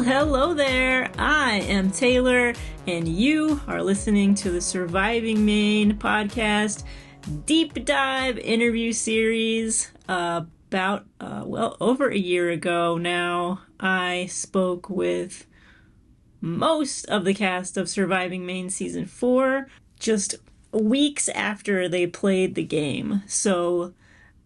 Hello there. I am Taylor, and you are listening to the Surviving Maine Podcast Deep-Dive interview series. About over a year ago now, I spoke with most of the cast of Surviving Maine Season 4, just weeks after they played the game. So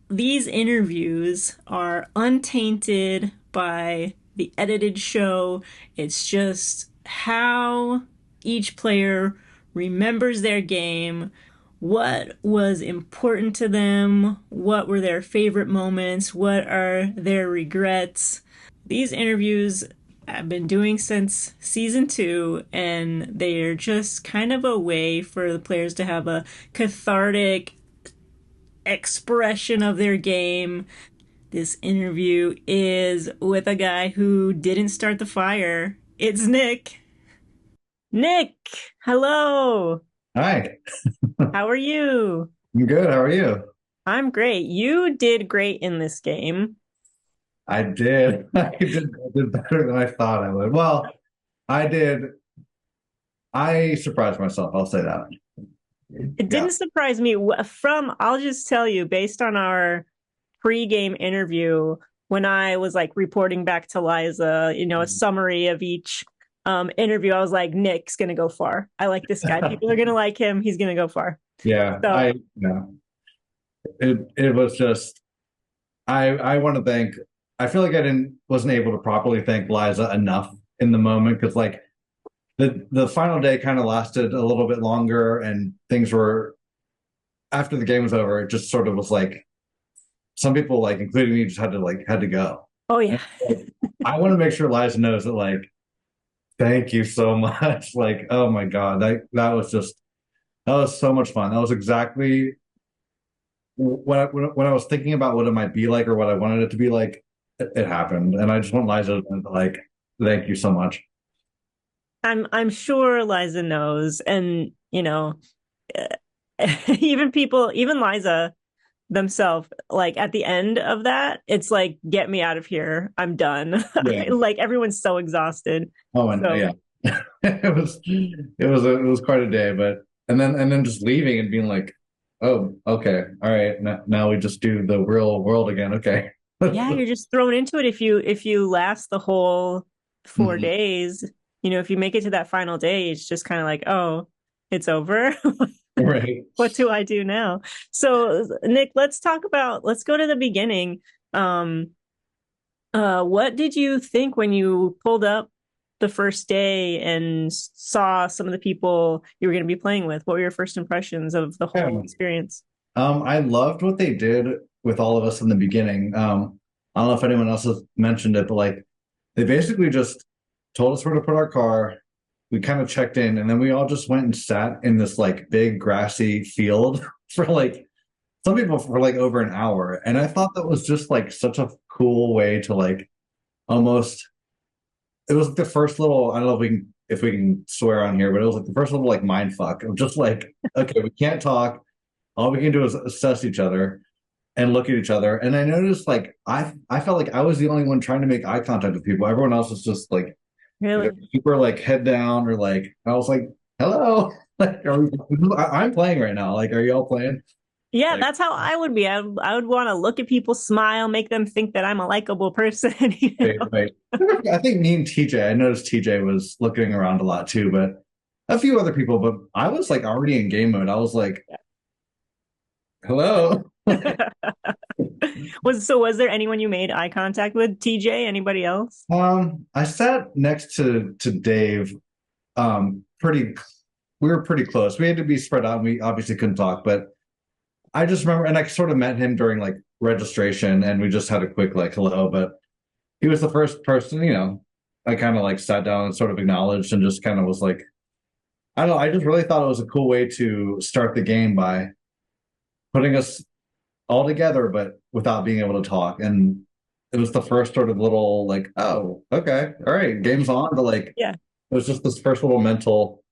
these interviews are untainted by the edited show. It's just how each player remembers their game, what was important to them, what were their favorite moments, what are their regrets. These interviews I've been doing since season 2, and they're just kind of a way for the players to have a cathartic expression of their game. This interview is with a guy who didn't start the fire. It's Nick. Nick, hello. Hi, How are you? I'm good. How are you? I'm great. You did great in this game. I did. I did better than I thought I would. Well, I did. I surprised myself. I'll say that. It Yeah. didn't surprise me I'll just tell you, based on our pre-game interview, when I was like reporting back to Liza, a summary of each interview, I was like, Nick's gonna go far. I like this guy. People are gonna like him. He's gonna go far. Yeah. So Yeah. It was just I want to thank I feel like wasn't able to properly thank Liza enough in the moment because like the final day kind of lasted a little bit longer and things were after the game was over, it just sort of was like some people like including me just had to go. oh yeah. And, like, I want to make sure Liza knows that like thank you so much. Like, oh my God, that was so much fun. That was exactly when I was thinking about what it might be like or what I wanted it to be like. It happened, and I just want Liza to like thank you so much. I'm sure Liza knows, and even Liza themselves, like at the end of that, it's like, get me out of here. I'm done. Yeah. Like everyone's so exhausted. Oh, and So yeah, it was quite a day, but and then just leaving and being like, oh, okay, all right, now we just do the real world again. Okay. yeah, you're just thrown into it if you last the whole 4 Mhm. days. If you make it to that final day, it's just kind of like, oh, it's over. Right. What do I do now? So, Nick, let's go to the beginning. Um, what did you think when you pulled up the first day and saw some of the people you were going to be playing with? What were your first impressions of the Yeah. whole experience? I loved what they did with all of us in the beginning. I don't know if anyone else has mentioned it, but like they basically just told us where to put our car. We kind of checked in, and then we all just went and sat in this like big grassy field for like some people for like over an hour. And I thought that was just like such a cool way to like almost it was like the first little I don't know if we can swear on here, but it was like the first little like mind fuck of just like, okay, we can't talk. All we can do is assess each other and look at each other. And I noticed like I felt like I was the only one trying to make eye contact with people. Everyone else was just like Really? either super like head down or like I was like, hello. Like I'm playing right now. Like, are y'all playing? Yeah, Like, that's how I would be. I would want to look at people, smile, make them think that I'm a likable person. wait, wait. I think me and TJ, I noticed TJ was looking around a lot too, but a few other people, but I was like already in game mode. I was like, hello. Was there anyone you made eye contact with? TJ? Anybody else? I sat next to Dave. Pretty, we were pretty close. We had to be spread out. And we obviously couldn't talk, but I just remember, and I sort of met him during like registration, and we just had a quick like hello. But he was the first person, I kind of like sat down and sort of acknowledged, and just kind of was like, I don't know. I just really thought it was a cool way to start the game by putting us all together, but without being able to talk. And it was the first sort of little like, oh, okay, all right, game's on. But like, Yeah. it was just this first little mental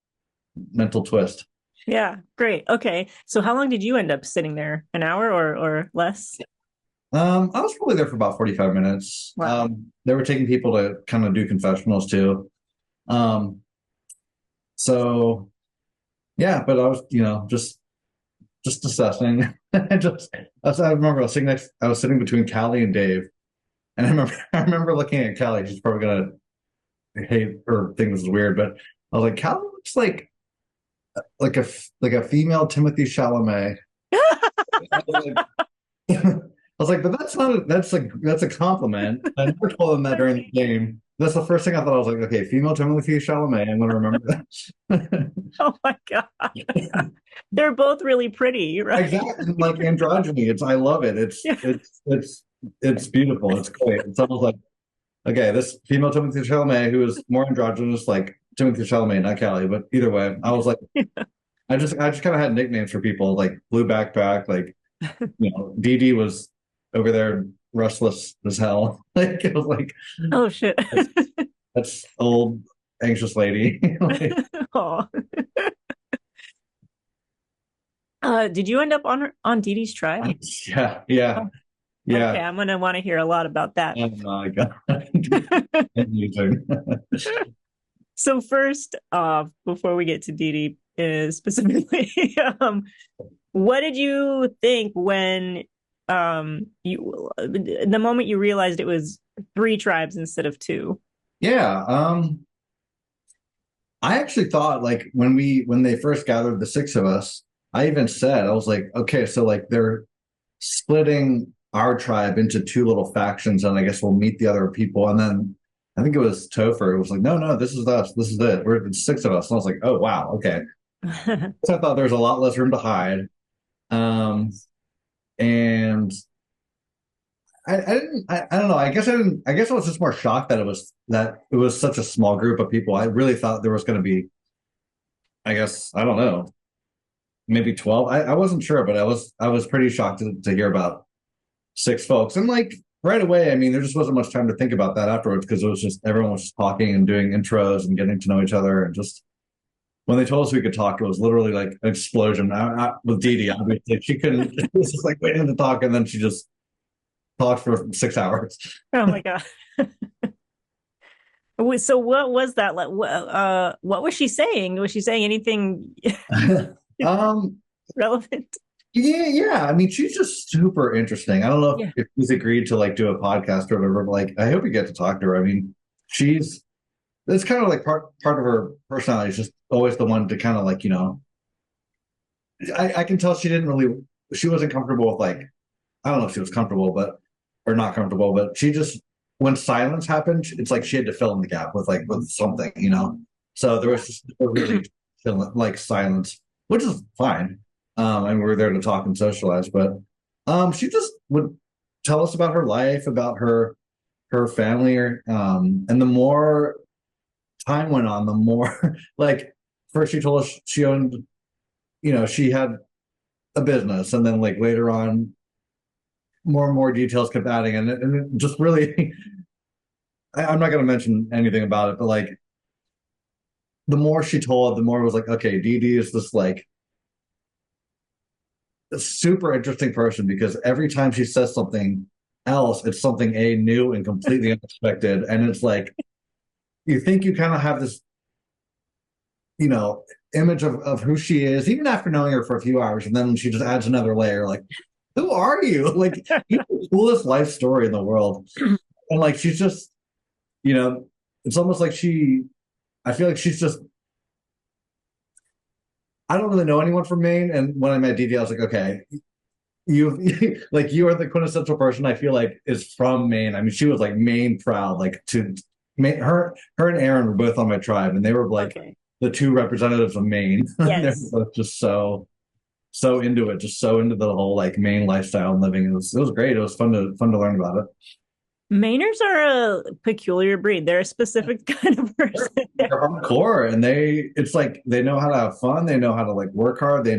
twist. Yeah. Great. Okay. So how long did you end up sitting there? An hour or less? I was probably there for about 45 minutes. Wow. They were taking people to kind of do confessionals too. Um, so yeah, but I was, just assessing. I remember I was sitting between Callie and Dave, and I remember looking at Callie. She's probably gonna hate or think this is weird, but I was like, Callie looks like a female Timothy Chalamet. I was like, I was like, but that's a compliment. I never told them that during the game. That's the first thing I thought. I was like, okay, female Timothy Chalamet. I'm gonna remember that. Oh my God. They're both really pretty, right? Exactly, like androgyny. I love it. Yeah. It's beautiful. It's great. It's almost like, okay, this female Timothy Chalamet who is more androgynous, like Timothy Chalamet, not Callie. But either way, I was like, I just kind of had nicknames for people, like Blue Backpack, like Dee Dee was over there restless as hell. Like it was like Oh shit. that's old anxious lady. Like, Oh. Did you end up on Dee Dee's tribe? yeah, yeah, Oh, yeah. okay, I'm gonna want to hear a lot about that. Oh my God. Amazing. So first, before we get to Dee Dee specifically, what did you think when the moment you realized it was 3 tribes instead of 2? Yeah. I actually thought like when they first gathered the 6 of us, I even said, I was like, okay, so like they're splitting our tribe into 2 little factions, and I guess we'll meet the other people. And then I think it was Topher. It was like, no, this is us. This is it. It's 6 of us. And I was like, oh wow, okay. So I thought there was a lot less room to hide. And I don't know. I guess I was just more shocked that it was such a small group of people. I really thought there was going to be, I guess, I don't know, maybe 12. I wasn't sure, but I was pretty shocked to hear about 6 folks. And like right away, I mean, there just wasn't much time to think about that afterwards because it was just everyone was just talking and doing intros and getting to know each other. And just when they told us we could talk, it was literally like an explosion. With Dee Dee, obviously, she couldn't. It was just like waiting to talk, and then she just talked for 6 hours. Oh my God. So what was that like? What was she saying? Was she saying anything um, relevant? yeah. I mean, she's just super interesting. I don't know Yeah. if she's agreed to like do a podcast or whatever. But, like, I hope you get to talk to her. I mean, it's kind of like part of her personality. She's just always the one to kind of like, I can tell she wasn't comfortable with like, I don't know if she was comfortable, or not comfortable, but she just, when silence happened, it's like she had to fill in the gap with something, So there was just a really like silence, which is fine. And we were there to talk and socialize, but she just would tell us about her life, about her family, and the more time went on, the more like first she told us she owned, she had a business, and then like later on, more and more details kept adding, and it just really, I'm not going to mention anything about it, but like the more she told, the more it was like, okay, Dee Dee is this like a super interesting person because every time she says something else, it's something new and completely unexpected, and it's like you think you kind of have this, image of who she is, even after knowing her for a few hours, and then she just adds another layer, like, who are you? Like, you're the coolest life story in the world. And like she's just, it's almost like I feel like she's just, I don't really know anyone from Maine. And when I met Dee Dee, I was like, okay, like you are the quintessential person I feel like is from Maine. I mean, she was like Maine proud, like her and Aaron were both on my tribe, and they were like the 2 representatives of Maine. Yes. They're both just so into it, just so into the whole like Maine lifestyle and living. It was great. It was fun to learn about it. Mainers are a peculiar breed. They're a specific kind of person. They're hardcore, and it's like they know how to have fun. They know how to like work hard. They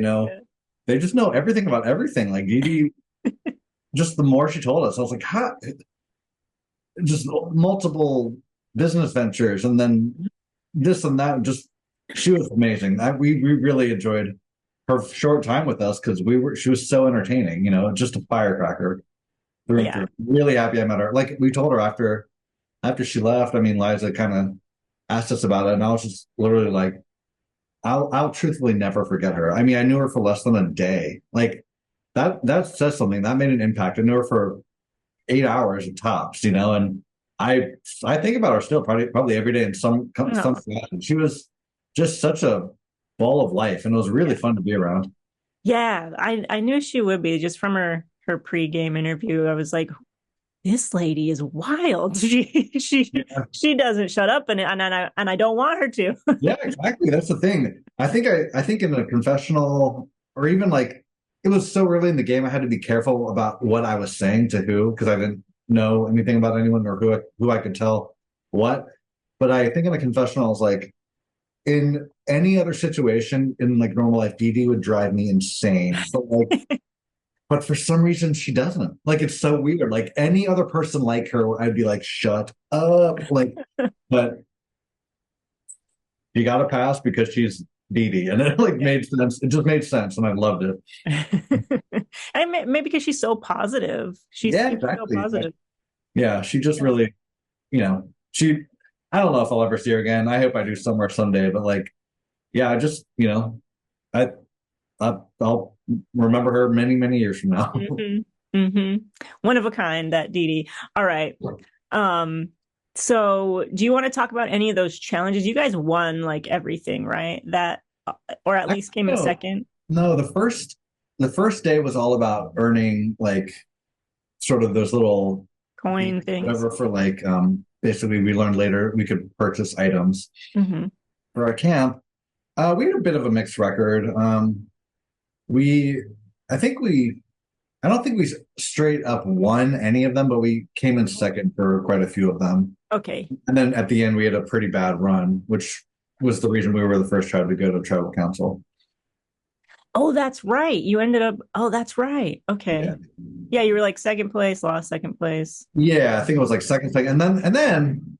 just know everything about everything. Like Dee Dee, just the more she told us, I was like, how? Just multiple business ventures, and then this and that. Just she was amazing. We really enjoyed her short time with us because she was so entertaining. Just a firecracker. through and Yeah. through. Really happy I met her. Like we told her after she left, I mean, Liza kind of asked us about it, and I was just literally like, I'll truthfully never forget her. I mean, I knew her for less than a day. Like that says something. That made an impact. I knew her for 8 hours at tops, and I I think about her still probably every day in some No. fashion. She was just such a ball of life, and it was really Yeah. fun to be around. Yeah. I knew she would be just from her pre-game interview. I was like, this lady is wild. Yeah, She doesn't shut up, and I don't want her to. yeah, exactly. That's the thing. I think in a confessional or even like it was so early in the game, I had to be careful about what I was saying to who because I didn't know anything about anyone or who I could tell what. But I think in a confessional, I was like, in any other situation in like normal life, Dee Dee would drive me insane. But for some reason she doesn't. Like it's so weird. Like any other person like her, I'd be like, shut up. Like, but you got to pass because she's Dee Dee, and it like Yeah. made sense. It just made sense, and I loved it. And maybe because she's so positive. She Yeah, seems so exactly. positive. Yeah, she just Yeah. really, she. I don't know if I'll ever see her again. I hope I do somewhere someday. But like, yeah, I just, I, I'll remember her many, many years from now. hmm hmm One of a kind, that Dee Dee. All right. Um, so do you want to talk about any of those challenges? You guys won like everything, right? That or at least came in No, second. no. The first day was all about earning like sort of those little Coin things. whatever for like basically we learned later we could purchase items Hmm for our camp. We had a bit of a mixed record. We I think we I don't think we straight up won any of them, but we came in second for quite a few of them. Okay. And then at the end we had a pretty bad run, which was the reason we were the first tribe to go to tribal council. Oh, that's right. You ended up. Oh, that's right. Yeah. Okay. Yeah, you were like second place, lost second place. Yeah, I think it was like second, and then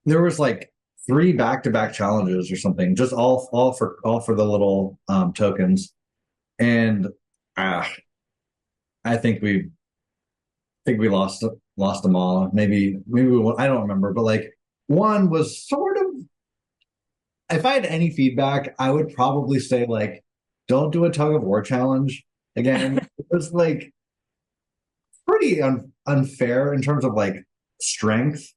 there was like three back-to-back challenges or something, just all for the little tokens. And ah, I think we lost them all. Maybe I don't remember, but like one was sort of. If I had any feedback, I would probably say like, don't do a tug of war challenge again. It was like pretty unfair in terms of like strength.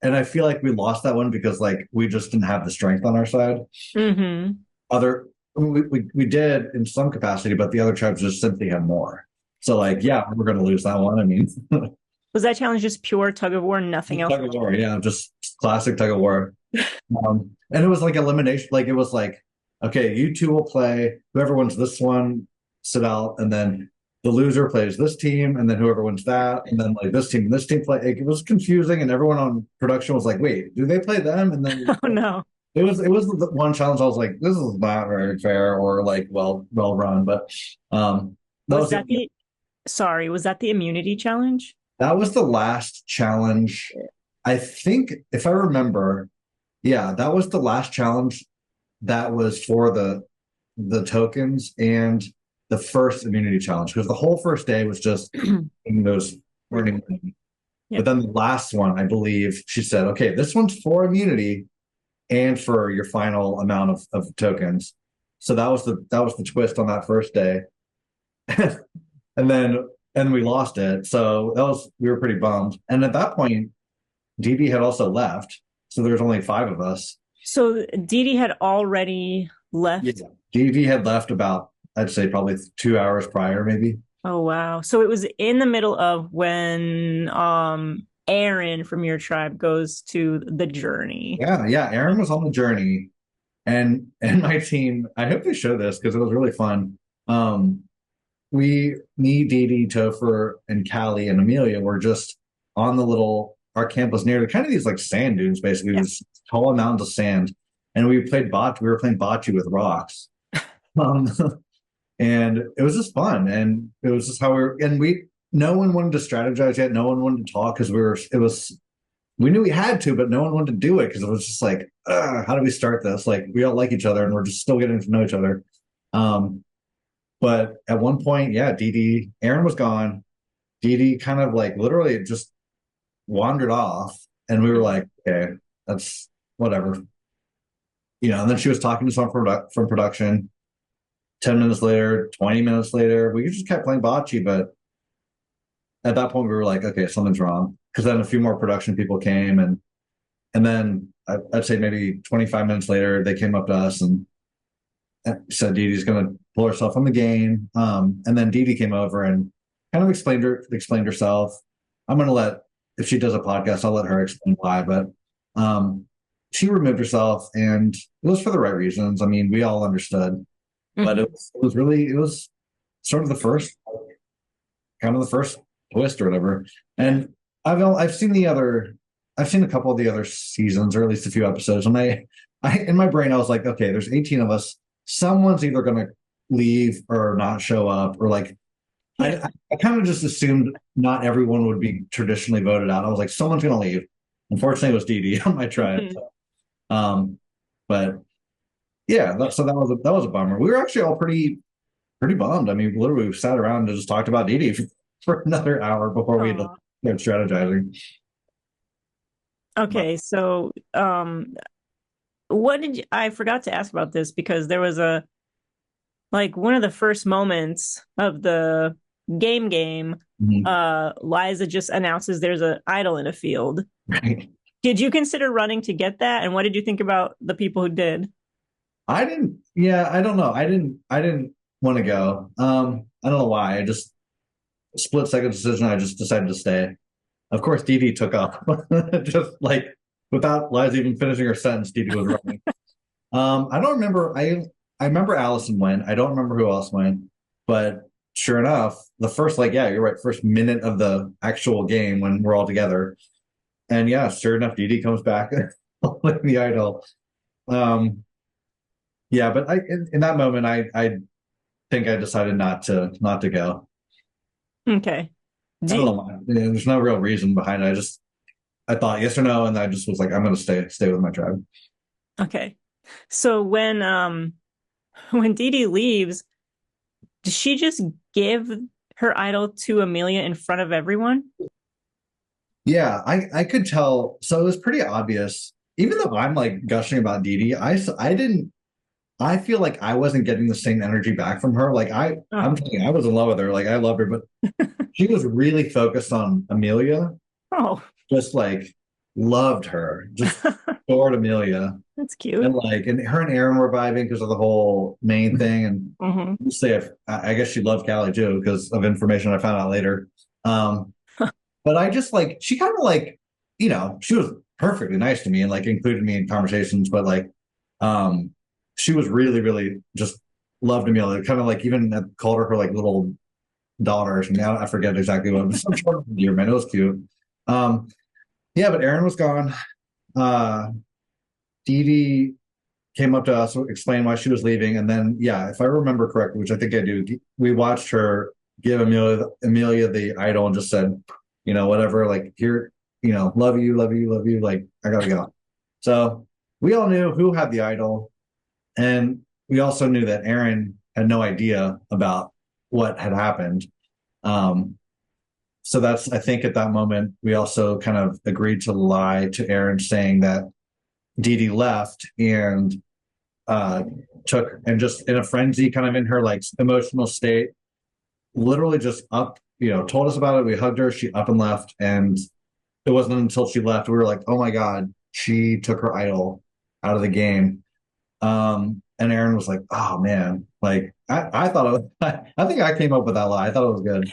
And I feel like we lost that one because like we just didn't have the strength on our side. Hmm Other we did in some capacity, but the other tribes just simply had more. So like, yeah, we're gonna lose that one. I mean, Was that challenge just pure tug of war, nothing else? tug of war, yeah, just classic tug of war. And it was like elimination, like it was like, okay, you two will play, whoever wins this one, sit out, and then the loser plays this team, and then whoever wins that, and then like this team and this team play. It was confusing, and everyone on production was like, "Wait, do they play them?" And then Oh no. it was the one challenge I was like, "This is not very fair," or like, well run, but that Was was that the sorry, was that the immunity challenge? that was the last challenge. I think if I remember, yeah, that was the last challenge that was for the tokens and the first immunity challenge because the whole first day was just in those learning. But Yep. then the last one, I believe, she said, okay, this one's for immunity and for your final amount of tokens. So that was the twist on that first day. and then we lost it. So we were pretty bummed. And at that point, DB had also left. So there's only five of us. So Dee Dee had already left. Yeah. DV had left about, I'd say probably 2 hours prior, maybe. Oh wow. So it was in the middle of when Aaron from your tribe goes to the journey. Yeah, yeah. Aaron was on the journey, and my team. I hope they show this because it was really fun. Um, me, Dee Dee, Topher, and Callie and Amelia were just on the little. Our camp was near the kind of these like sand dunes, basically, Yeah. these tall mountains of sand, and we played bot. We were playing bocce with rocks. Um, and it was just fun, and it was just how we were. And no one wanted to strategize yet. No one wanted to talk because we knew we had to, but no one wanted to do it because it was just like, how do we start this? Like we all like each other, and we're just still getting to know each other. But at one point, yeah, Aaron was gone. Dee Dee kind of like literally just wandered off, and we were like, okay, that's whatever. And then she was talking to someone from production. 10 minutes later, 20 minutes later, we just kept playing bocce. But at that point, we were like, okay, something's wrong. Because then a few more production people came, and then I'd say maybe 25 minutes later, they came up to us and said Dee Dee's going to pull herself from the game. And then Dee Dee came over and kind of explained herself. I'm going to if she does a podcast, I'll let her explain why. But she removed herself, and it was for the right reasons. I mean, we all understood, but it was sort of the first, kind of the first twist or whatever. And I've seen a couple of the other seasons, or at least a few episodes, and I in my brain I was like, okay, there's 18 of us. Someone's either going to leave or not show up, or like I kind of just assumed not everyone would be traditionally voted out. I was like, someone's going to leave. Unfortunately, it was Dee Dee on my tribe. But yeah, that was a bummer. We were actually all pretty bummed. I mean, literally, we sat around and just talked about Dee Dee for another hour before we started strategizing. Okay, so I forgot to ask about this, because there was one of the first moments of the game, Liza just announces there's an idol in a field. Right. Did you consider running to get that? And what did you think about the people who did? I didn't. Yeah, I don't know. I didn't want to go. I don't know why. I just split second decision. I just decided to stay. Of course, Dee Dee took off, just like without Liza even finishing her sentence. Dee Dee was running. I don't remember. I remember Allison went. I don't remember who else went. But sure enough, the first you're right. First minute of the actual game when we're all together, and yeah, sure enough, Dee Dee comes back holding the idol. Yeah, but in that moment, I think I decided not to go. Okay. I don't know why. There's no real reason behind it. I thought yes or no, and I just was like, I'm going to stay with my tribe. Okay. So when Dee Dee leaves, does she just give her idol to Amelia in front of everyone? Yeah, I could tell. So it was pretty obvious. Even though I'm like gushing about Dee Dee, I feel like I wasn't getting the same energy back from her. Like I'm telling you, I was in love with her. Like I loved her, but she was really focused on Amelia. Oh, just like loved her. Just adored Amelia. That's cute. And her and Aaron were vibing because of the whole Maine thing. And I guess she loved Callie too because of information I found out later. But I just she kind of she was perfectly nice to me and included me in conversations, but she was really, really just loved Amelia. Kind of even called her little daughter. Now I forget exactly what it was. Man, it was cute. Yeah, but Aaron was gone. Dee Dee came up to us, explained why she was leaving, and then if I remember correctly, which I think I do, we watched her give Amelia the idol and just said, whatever, here, love you, love you, love you. I gotta go. So we all knew who had the idol. And we also knew that Aaron had no idea about what had happened. So I think at that moment, we also kind of agreed to lie to Aaron saying that Dee Dee left and took and just in a frenzy, kind of in her emotional state, literally just up, told us about it. We hugged her. She up and left. And it wasn't until she left, we were like, oh my God, she took her idol out of the game. And Aaron was like, oh man, I thought I think I came up with that lie. I thought it was good.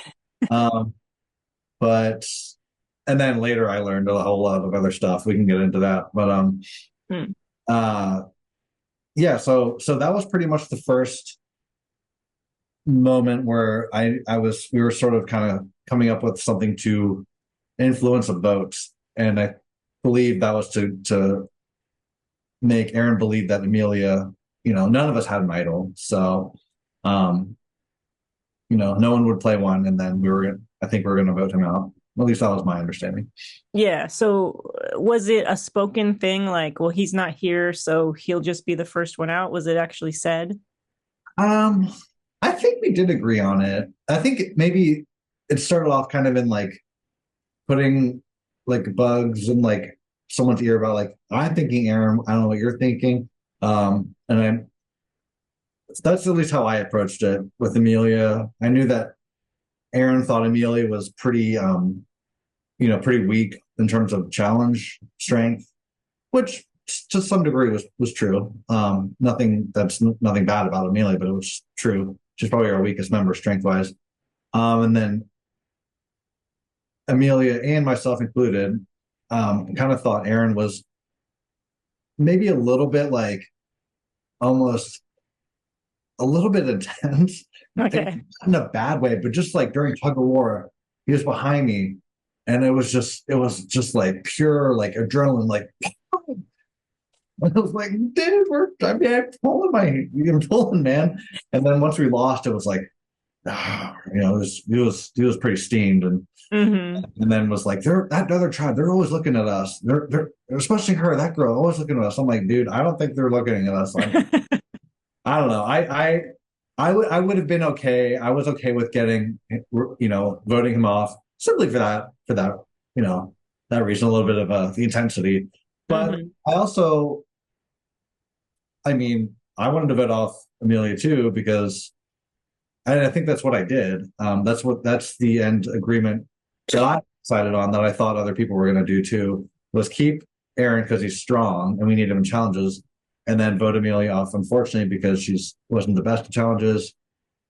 And then later I learned a whole lot of other stuff. We can get into that. But so that was pretty much the first moment where we were sort of kind of coming up with something to influence a vote. And I believe that was to make Aaron believe that Amelia, none of us had an idol. So, no one would play one. And then I think we were going to vote him out. At least that was my understanding. Yeah. So was it a spoken thing? Well, he's not here, so he'll just be the first one out. Was it actually said? I think we did agree on it. I think maybe it started off kind of in like putting like bugs in like someone's ear about like I'm thinking Aaron, I don't know what you're thinking. And I'm That's at least how I approached it with Amelia. I knew that Aaron thought Amelia was pretty pretty weak in terms of challenge strength, which to some degree was true. Nothing bad about Amelia, but it was true. She's probably our weakest member strength wise. And then Amelia and myself included, kind of thought Aaron was maybe a little bit like almost a little bit intense. Okay. In a bad way, but just like during tug of war, he was behind me, and it was just like pure like adrenaline, like I was like, dude, I'm pulling, man. And then once we lost, it was like, he was pretty steamed, and then was like, that other tribe, they're always looking at us. They're especially her, that girl, always looking at us. I'm like, dude, I don't think they're looking at us. I don't know. I would have been okay. I was okay with getting, voting him off simply that reason, a little bit of the intensity. But I also, I mean, I wanted to vote off Amelia too because I think that's what I did. That's the end agreement that I decided on that I thought other people were going to do too, was keep Aaron because he's strong and we need him in challenges, and then vote Amelia off, unfortunately, because she's wasn't the best at challenges.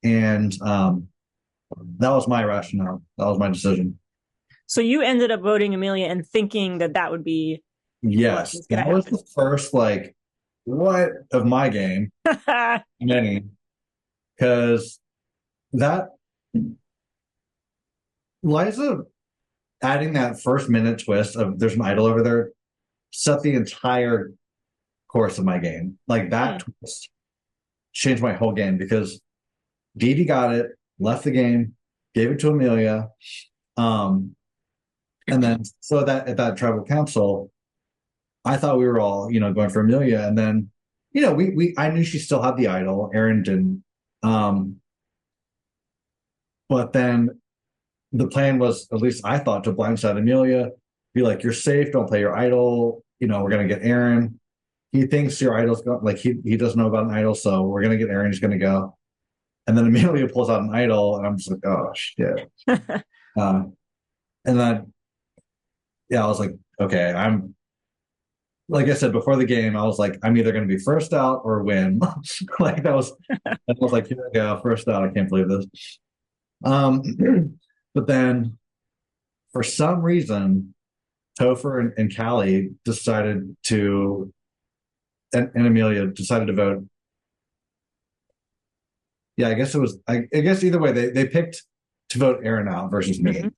And that was my rationale. That was my decision. So you ended up voting Amelia and thinking that would be Yes, that was the first like what of my game, many, because that Liza adding that first minute twist of there's an idol over there set the entire course of my game. Like that twist changed my whole game because Dee Dee got it, left the game, gave it to Amelia. And then so that at that tribal council, I thought we were all, going for Amelia. And then, I knew she still had the idol. Aaron didn't. But then the plan was, at least I thought, to blindside Amelia, be like, you're safe, don't play your idol. We're gonna get Aaron. He thinks your idol's going, like he doesn't know about an idol, so we're gonna get Aaron, he's gonna go. And then Amelia pulls out an idol, and I'm just like, oh shit. And then I was like, okay, like I said before the game, I was like, I'm either going to be first out or win. Like I was like, here we go, first out. I can't believe this. But then for some reason, Topher and Callie decided to, and Amelia decided to vote. Yeah, I guess it was, I guess either way, they picked to vote Aaron out versus me,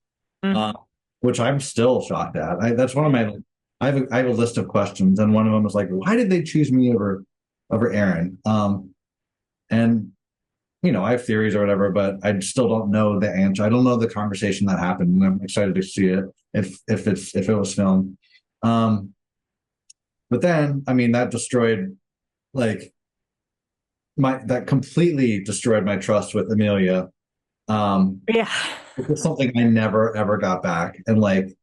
which I'm still shocked at. That's one of my, I have a list of questions, and one of them was like, why did they choose me over Aaron? And I have theories or whatever, but I still don't know the answer. I don't know the conversation that happened, and I'm excited to see it if it was filmed. But then, I mean, that destroyed like that completely destroyed my trust with Amelia. Yeah. It was something I never ever got back, and like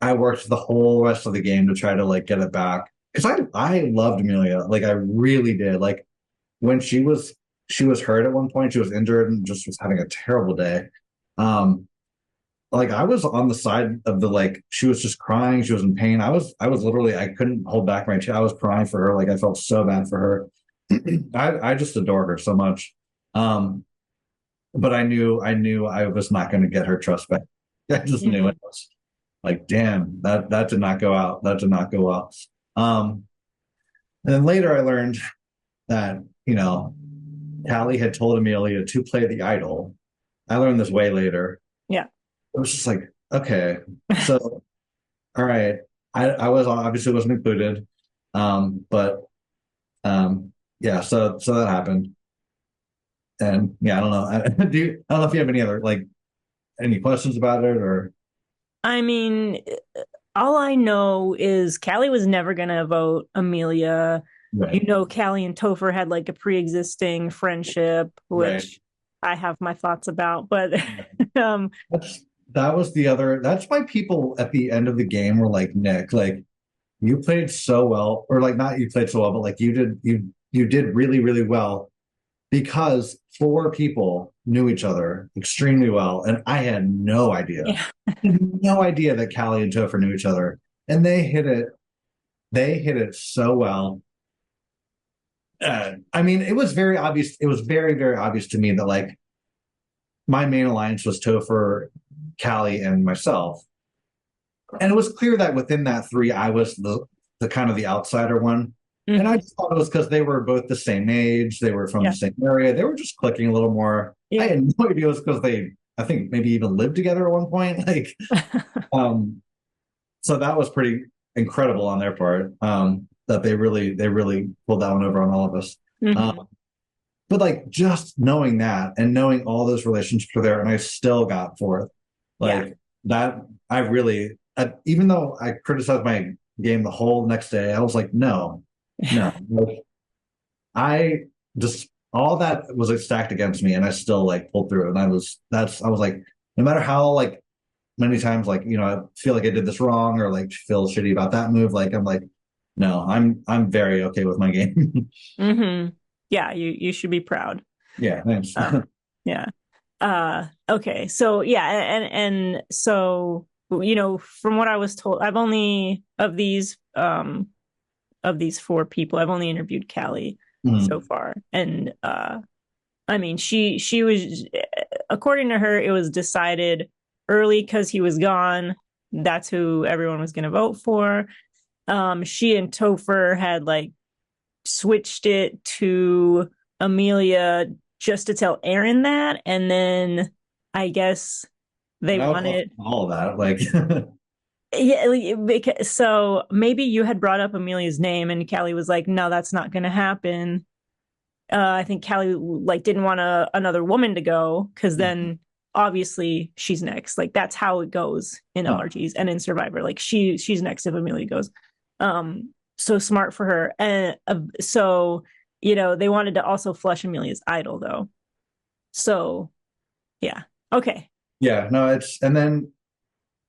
I worked the whole rest of the game to try to like get it back because I loved Amelia, like I really did. Like when she was hurt at one point, she was injured and just was having a terrible day. Like I was on the side of the like she was just crying, she was in pain. I was literally I couldn't hold back my tears. I was crying for her, like I felt so bad for her. I just adore her so much. But I knew I was not going to get her trust back. I just knew it was like, damn, that did not go out. That did not go well. And then later I learned that, Callie had told Amelia to play the idol. I learned this way later. Yeah. It was just like, okay, so all right. I was obviously wasn't included. But yeah, so that happened. And yeah, I don't know. I don't know if you have any other like any questions about it or. I mean, all I know is Callie was never gonna vote Amelia. Right. Callie and Topher had like a pre-existing friendship, which I have my thoughts about, but um, That's why people at the end of the game were like, Nick, like you played so well, or like not you played so well, but like you did really, really well because four people knew each other extremely well. And I had no idea. yeah, I had no idea that Callie and Topher knew each other. And they hit it so well. I mean, it was very obvious. It was very, very obvious to me that like my main alliance was Topher, Callie, and myself. And it was clear that within that three, I was the kind of the outsider one. And I mhm, just thought it was because they were both the same age, they were from the yeah, same area, they were just clicking a little more. I yeah, had no idea it was because they, I think maybe even lived together at one point. Like, um, so that was pretty incredible on their part. That they really pulled that one over on all of us. hmm, Um, but like just knowing that and knowing all those relationships were there, and I still got fourth. yeah, Like that, even though I criticized my game the whole next day, I was like, no, no. Like, I just all that was like, stacked against me, and I still like pulled through. And I was like, no matter how like many times like I feel like I did this wrong or like feel shitty about that move, like I'm like, no, I'm very okay with my game. hmm, yeah. You should be proud. Yeah, thanks. Yeah. Okay. So yeah, and so from what I was told, I've only of these four people, I've only interviewed Callie so Mhm. far, and I mean, she was, according to her, it was decided early because he was gone. That's who everyone was going to vote for. She and Topher had like switched it to Amelia just to tell Aaron that, and then I guess they And I was wanted. all of that. Like, Yeah, so maybe you had brought up Amelia's name, and Callie was like, "No, that's not going to happen." I think Callie like didn't want another woman to go because then obviously she's next. Like that's how it goes in huh. LRGs and in Survivor. Like she's next if Amelia goes. So smart for her. And so they wanted to also flush Amelia's idol though. So yeah, okay, Yeah, no, and then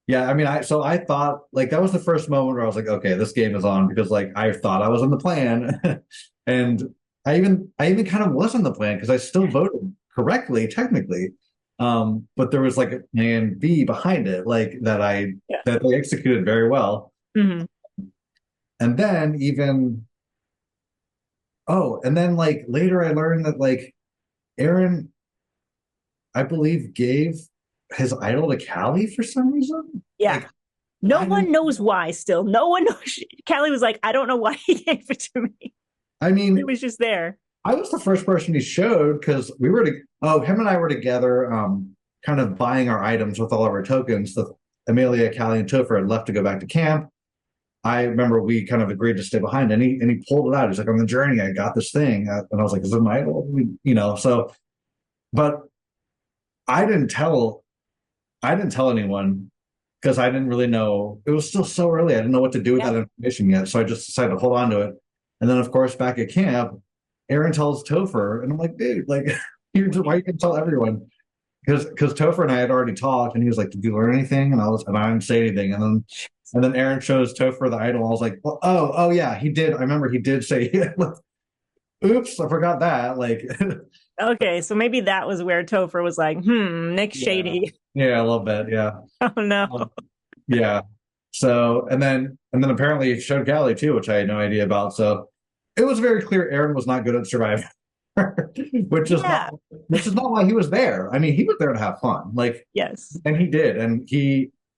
yeah, I mean, I thought like that was the first moment where I was like, okay, this game is on because like I thought I was in the plan, and I even kind of was in the plan because I still voted correctly technically, but there was like a plan B behind it, like yeah, that they executed very well, hmm, and then even and then like later I learned that like Aaron, I believe, gave his idol to Callie for some reason, yeah. like. No I one didn't. knows why. Still, no one knows. Callie was like, "I don't know why he gave it to me. I It mean, was just there." I was the first person he showed because him and I were together, kind of buying our items with all of our tokens. The Amelia, Callie, and Topher had left to go back to camp. I remember we kind of agreed to stay behind, and he pulled it out. He's like, "On the journey, I got this thing," and I was like, "Is it my idol?" So, but I didn't tell I didn't tell anyone because I didn't really know. It was still so early. I didn't know what to do with Yeah. that information yet. So I just decided to hold on to it. And then, of course, back at camp, Aaron tells Topher, and I'm like, dude, like, why you can tell everyone? Because Topher and I had already talked, and he was like, "Did you learn anything?" And I didn't say anything. And then Aaron shows Topher the idol. I was like, well, oh yeah, he did. I remember he did say, "Oops, I forgot that." Like, Okay, so maybe that was where Topher was like, Nick yeah, Shady. yeah, a little bit, yeah. Oh no. Um, Yeah. So and then apparently it showed Galley too, which I had no idea about. So it was very clear Aaron was not good at Survivor, which is Yeah. not which is not why he was there. I mean, he was there to have fun. Like, Yes. and he did. And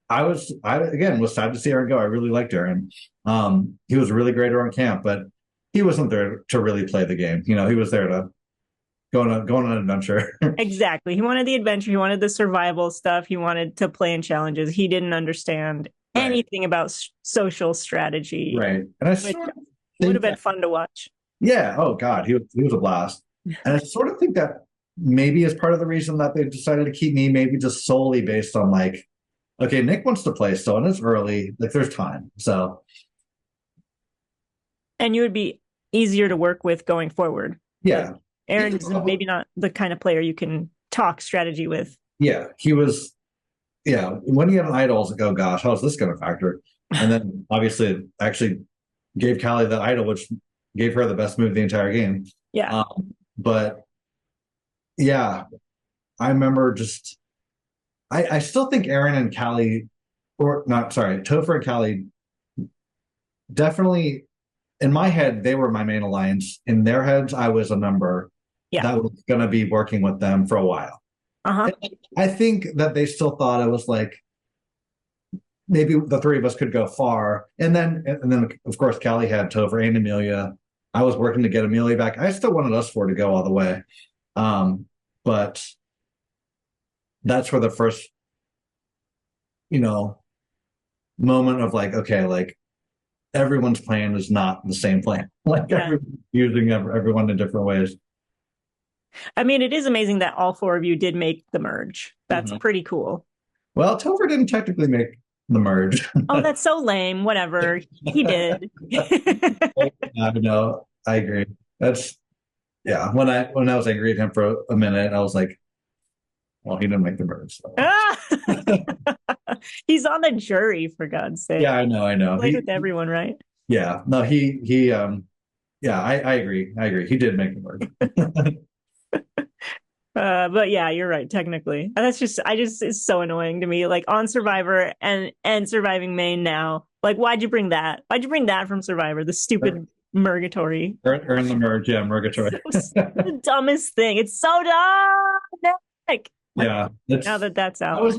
I again was sad to see Aaron go. I really liked Aaron. He was really great around camp, but he wasn't there to really play the game. He was there to go on an adventure. Exactly. He wanted the adventure. He wanted the survival stuff. He wanted to play in challenges. He didn't understand Right. anything about social strategy, Right. And I which sort of would have think been fun to watch. Yeah. Oh God, he was a blast. And I sort of think that maybe is part of the reason that they decided to keep me, maybe just solely based on like, okay, Nick wants to play still, and it's early, like there's time. So And you would be easier to work with going forward. Like yeah. Aaron's maybe not the kind of player you can talk strategy with. Yeah, he was. Yeah, when you have an idol, it's like, oh gosh, how is this going to factor? And then obviously, it actually gave Callie the idol, which gave her the best move of the entire game. Yeah. But yeah, I remember just. I still think Aaron and Callie, or not, sorry, Topher and Callie, definitely in my head they were my main alliance. In their heads, I was a member that was going to be working with them for a while. I think that they still thought it was like maybe the three of us could go far. And then of course Callie had Topher and Amelia. I was working to get Amelia back. I still wanted us four to go all the way. But that's where the first, moment of like, okay, like everyone's plan is not the same plan. Like everyone's using everyone in different ways. I mean, it is amazing that all four of you did make the merge. That's pretty cool. Well, Topher didn't technically make the merge. Oh, that's so lame. Whatever. He did. No, I agree. That's when I was angry at him for a minute, I was like, well, he didn't make the merge. So. He's on the jury, for God's sake. Yeah, I know. He played with everyone, right? Yeah. No, I agree. He did make the merge. But yeah, you're right, technically. And it's so annoying to me. Like on Survivor and Surviving Maine now. Like, why'd you bring that? Why'd you bring that from Survivor? The stupid Murgatory. Earn the merge, yeah, Murgatory. The dumbest thing. It's so dumb. Like, yeah. Now that's out.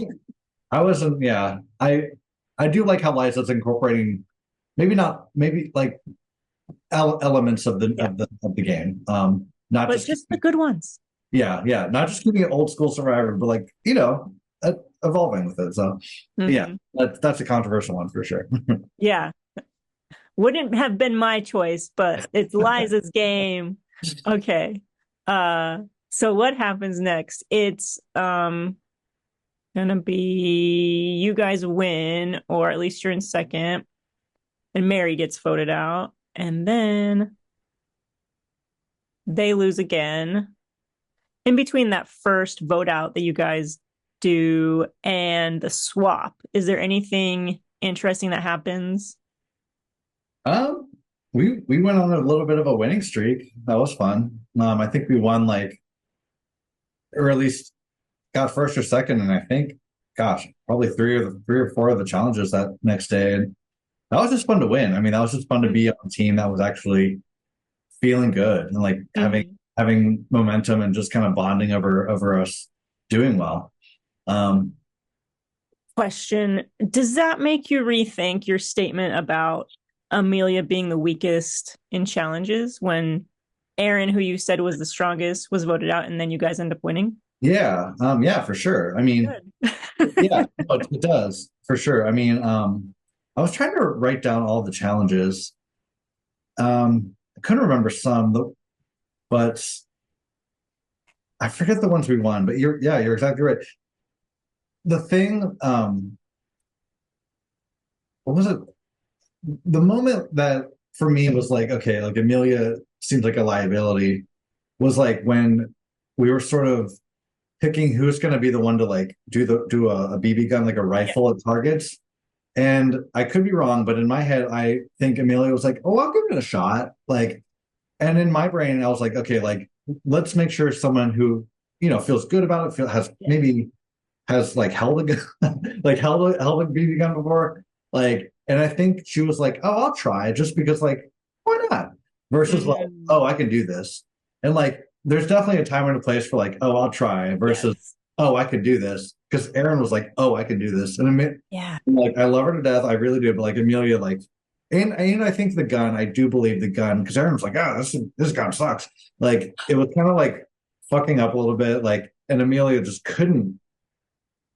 I do like how Liza's incorporating maybe like elements of the game. Not but just the good ones. Yeah. Not just keeping it old school Survivor, but like, evolving with it. So yeah, that's a controversial one for sure. Yeah. Wouldn't have been my choice, but it's Liza's game. Okay. So what happens next? It's gonna be you guys win, or at least you're in second, and Mary gets voted out, and then they lose again. In between that first vote out that you guys do and the swap, is there anything interesting that happens? We went on a little bit of a winning streak. That was fun. I think we won or at least got first or second, and I think, gosh, probably three or four of the challenges that next day. And that was just fun to win. I mean, that was just fun to be on a team that was actually feeling good and like having momentum and just kind of bonding over us doing well. Question: does that make you rethink your statement about Amelia being the weakest in challenges when Aaron, who you said was the strongest, was voted out, and then you guys end up winning? Yeah. Yeah, for sure. I mean, yeah, it does for sure. I mean, I was trying to write down all the challenges. I couldn't remember some, but I forget the ones we won. But you're exactly right. The thing, what was it? The moment that for me was like, okay, like Amelia seems like a liability was like when we were sort of picking who's going to be the one to like do a BB gun, like a rifle at targets. And I could be wrong, but in my head, I think Amelia was like, oh, I'll give it a shot. Like, and in my brain, I was like, okay, like, let's make sure someone who, feels good about it, has like held a gun, like held a BB gun before. Like, and I think she was like, oh, I'll try just because like, why not? Versus like, oh, I can do this. And like, there's definitely a time and a place for like, oh, I'll try versus, oh, I could do this. Because Aaron was like, oh, I can do this. And like, I love her to death. I really do. But like Amelia, like, and I think the gun, I do believe the gun, because Aaron was like, this gun sucks. Like, it was kind of like fucking up a little bit. Like, and Amelia just couldn't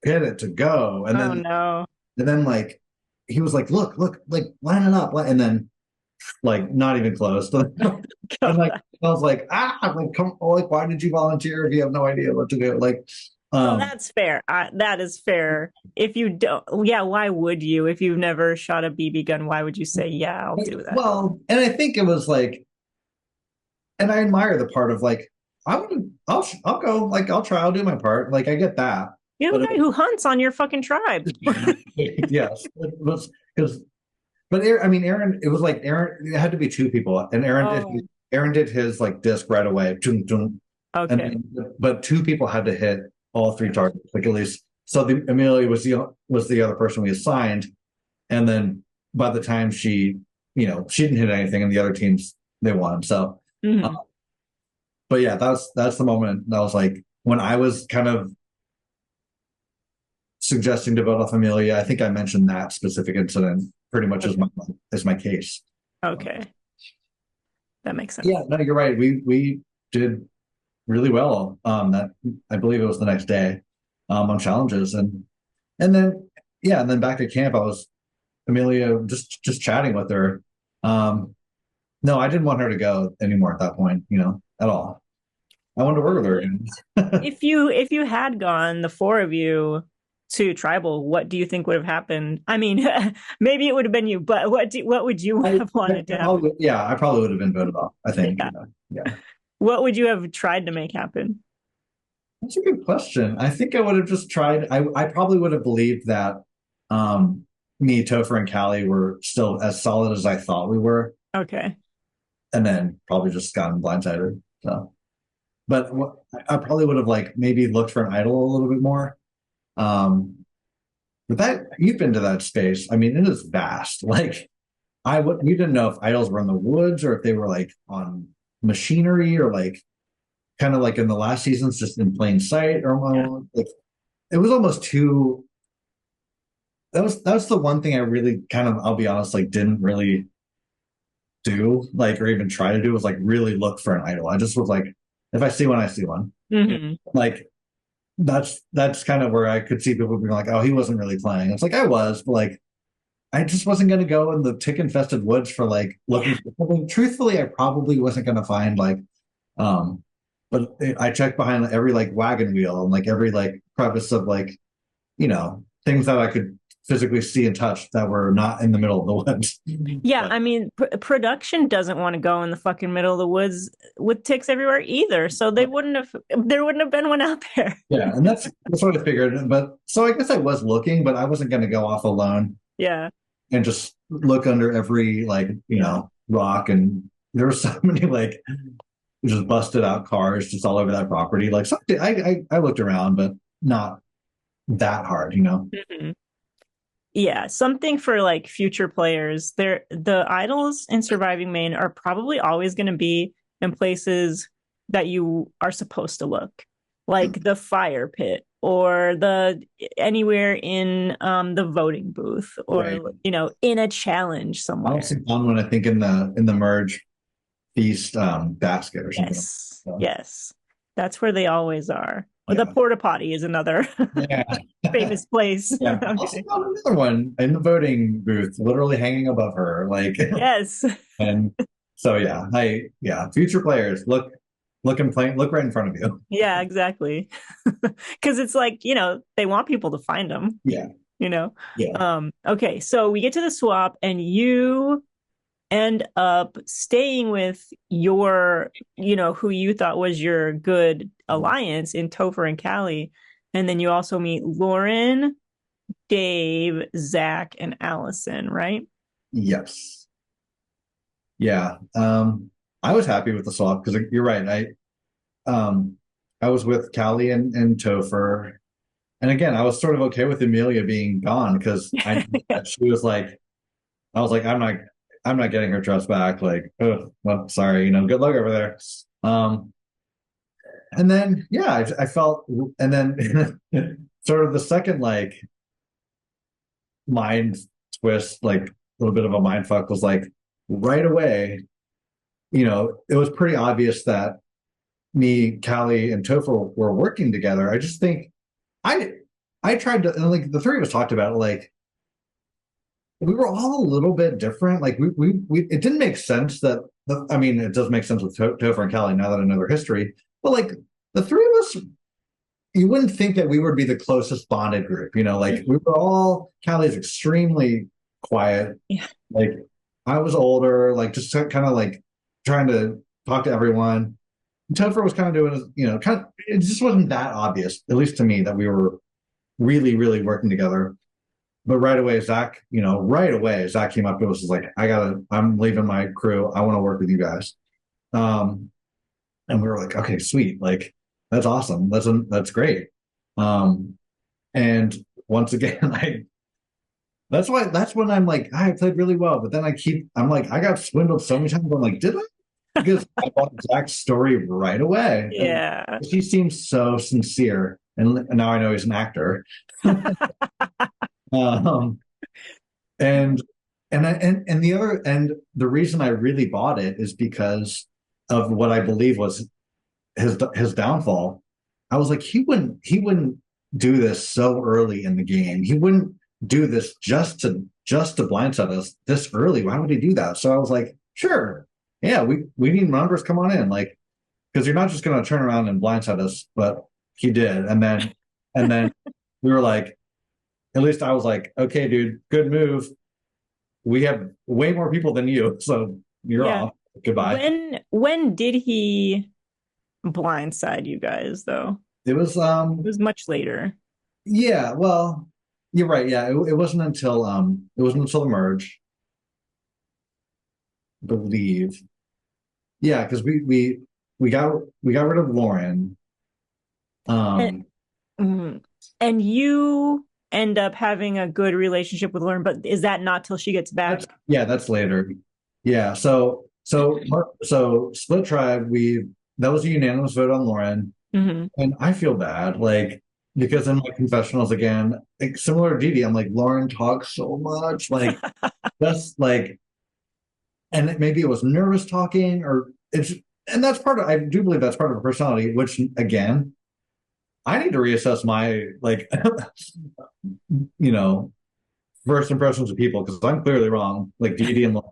get it to go. And then like, he was like, look, like, line it up. And then, like, not even close. And like, I was like, why did you volunteer if you have no idea what to do? Like, that's fair. That is fair. If you don't, why would you? If you've never shot a BB gun, why would you say, yeah, I'll do that? Well, and I think it was like, and I admire the part of like, I'll go. Like, I'll try. I'll do my part. Like, I get that. You're the But guy who hunts on your fucking tribe. yes, because I mean, Aaron. It was like Aaron. It had to be two people, and Oh, Aaron did his like disc right away. Tung, tung, and okay. then, but two people had to hit all three targets, like at least. So the Amelia was the other person we assigned, and then by the time she didn't hit anything, and the other teams they won. So, uh, Hmm. but yeah, that's the moment that was like when I was kind of suggesting to vote off Amelia. I think I mentioned that specific incident pretty much Okay. as my case. Okay. That makes sense. Yeah, no, you're right. We did really well. That I believe it was the next day, on challenges, and then yeah, and then back at camp, I was Amelia just chatting with her. Um, no, I didn't want her to go anymore at that point, at all. I wanted to work with her again. If you had gone, the four of you, to tribal, what do you think would have happened? I mean, maybe it would have been you, but what would you have wanted to happen? I probably would have been voted off. I think. Yeah. Yeah. What would you have tried to make happen? That's a good question. I think I would have just tried. I probably would have believed that me, Topher, and Callie were still as solid as I thought we were, Okay. and then probably just gotten blindsided. So, but I probably would have like maybe looked for an idol a little bit more. Um, but that you've been to that space. I mean, it is vast. Like we didn't know if idols were in the woods or if they were like on machinery or like kind of like in the last seasons, just in plain sight or Yeah. like it was almost too. That was the one thing I really kind of, I'll be honest, like didn't really do like or even try to do was like really look for an idol. I just was like, if I see one, I see one. Hmm. Like that's kind of where I could see people being like, oh, he wasn't really playing. It's like I was, but like I just wasn't going to go in the tick infested woods for like looking Yeah. for something. Truthfully, I probably wasn't going to find like, um, but I checked behind every like wagon wheel and like every like crevice of like, things that I could physically see and touch that were not in the middle of the woods. Yeah, But I mean, production doesn't want to go in the fucking middle of the woods with ticks everywhere either. So there wouldn't have been one out there. yeah, and that's what I figured. But so I guess I was looking, but I wasn't going to go off alone Yeah. and just look under every like, rock. And there were so many like just busted out cars just all over that property. Like something I looked around, but not that hard. Mhm. Yeah, something for like future players. The idols in Surviving Maine are probably always going to be in places that you are supposed to look, like the fire pit or the anywhere in the voting booth Right. or in a challenge I also somewhere. found one I think in the merge feast basket or something. Yes, So, yes, that's where they always are. Or the yeah. porta potty is another Yeah. famous place. Yeah. I also Okay. found another one in the voting booth, literally hanging above her. Like Yes. and so future players look and play look right in front of you. Yeah, exactly. Because it's like, they want people to find them, Yeah. you know? Yeah. Okay, so we get to the swap and you end up staying with who you thought was your good alliance in Topher and Callie. And then you also meet Lauren, Dave, Zach, and Allison, right? Yes. Yeah. I was happy with the swap because you're right. I was with Callie and Topher. And again, I was sort of okay with Amelia being gone because I knew that she was like, I was like, I'm not getting her trust back. Like, oh, well, sorry, good luck over there. And then yeah, I felt, and then sort of the second like mind twist, like a little bit of a mind fuck was like right away, it was pretty obvious that me, Callie, and Topher were working together. I just think I I tried to, and like the three of us talked about it, like we were all a little bit different. Like we it didn't make sense that I mean, it does make sense with Topher and Callie now that I know their history, but like the three of us, you wouldn't think that we would be the closest bonded group. Like we were all Callie's extremely quiet. Yeah. Like I was older, like just kind of like trying to talk to everyone. Topher was kind of doing his, it just wasn't that obvious, at least to me, that we were really, really working together. But right away, Zach came up to us, was like, I'm leaving my crew. I want to work with you guys. And we were like, okay, sweet. Like, that's awesome. That's great. And once again, that's when I'm like, I played really well. But then I'm like, I got swindled so many times. I'm like, did I? Because I bought Zach's story right away. Yeah. And he seems so sincere. And now I know he's an actor. um, and the reason I really bought it is because of what I believe was his downfall. I was like, he wouldn't do this so early in the game. He wouldn't do this just to blindside us this early. Why would he do that? So I was like, sure, yeah, we need numbers. Come on in, like, because you're not just going to turn around and blindside us. But he did, and then we were like, at least I was like, okay, dude, good move. We have way more people than you, so you're off. Goodbye. When did he blindside you guys, though? It was much later. Yeah, well, you're right. Yeah, it wasn't until the merge, I believe. Yeah, because we got rid of Lauren. And you end up having a good relationship with Lauren, but is that not till she gets back? That's later. Yeah, so Split Tribe, that was a unanimous vote on Lauren. And I feel bad, like, because in my confessionals again, like, similar to Didi, I'm like, Lauren talks so much, like, that's like, and maybe it was nervous talking, and that's I do believe that's part of her personality, which again, I need to reassess my, like, first impressions of people, because I'm clearly wrong, like Didi and Lauren.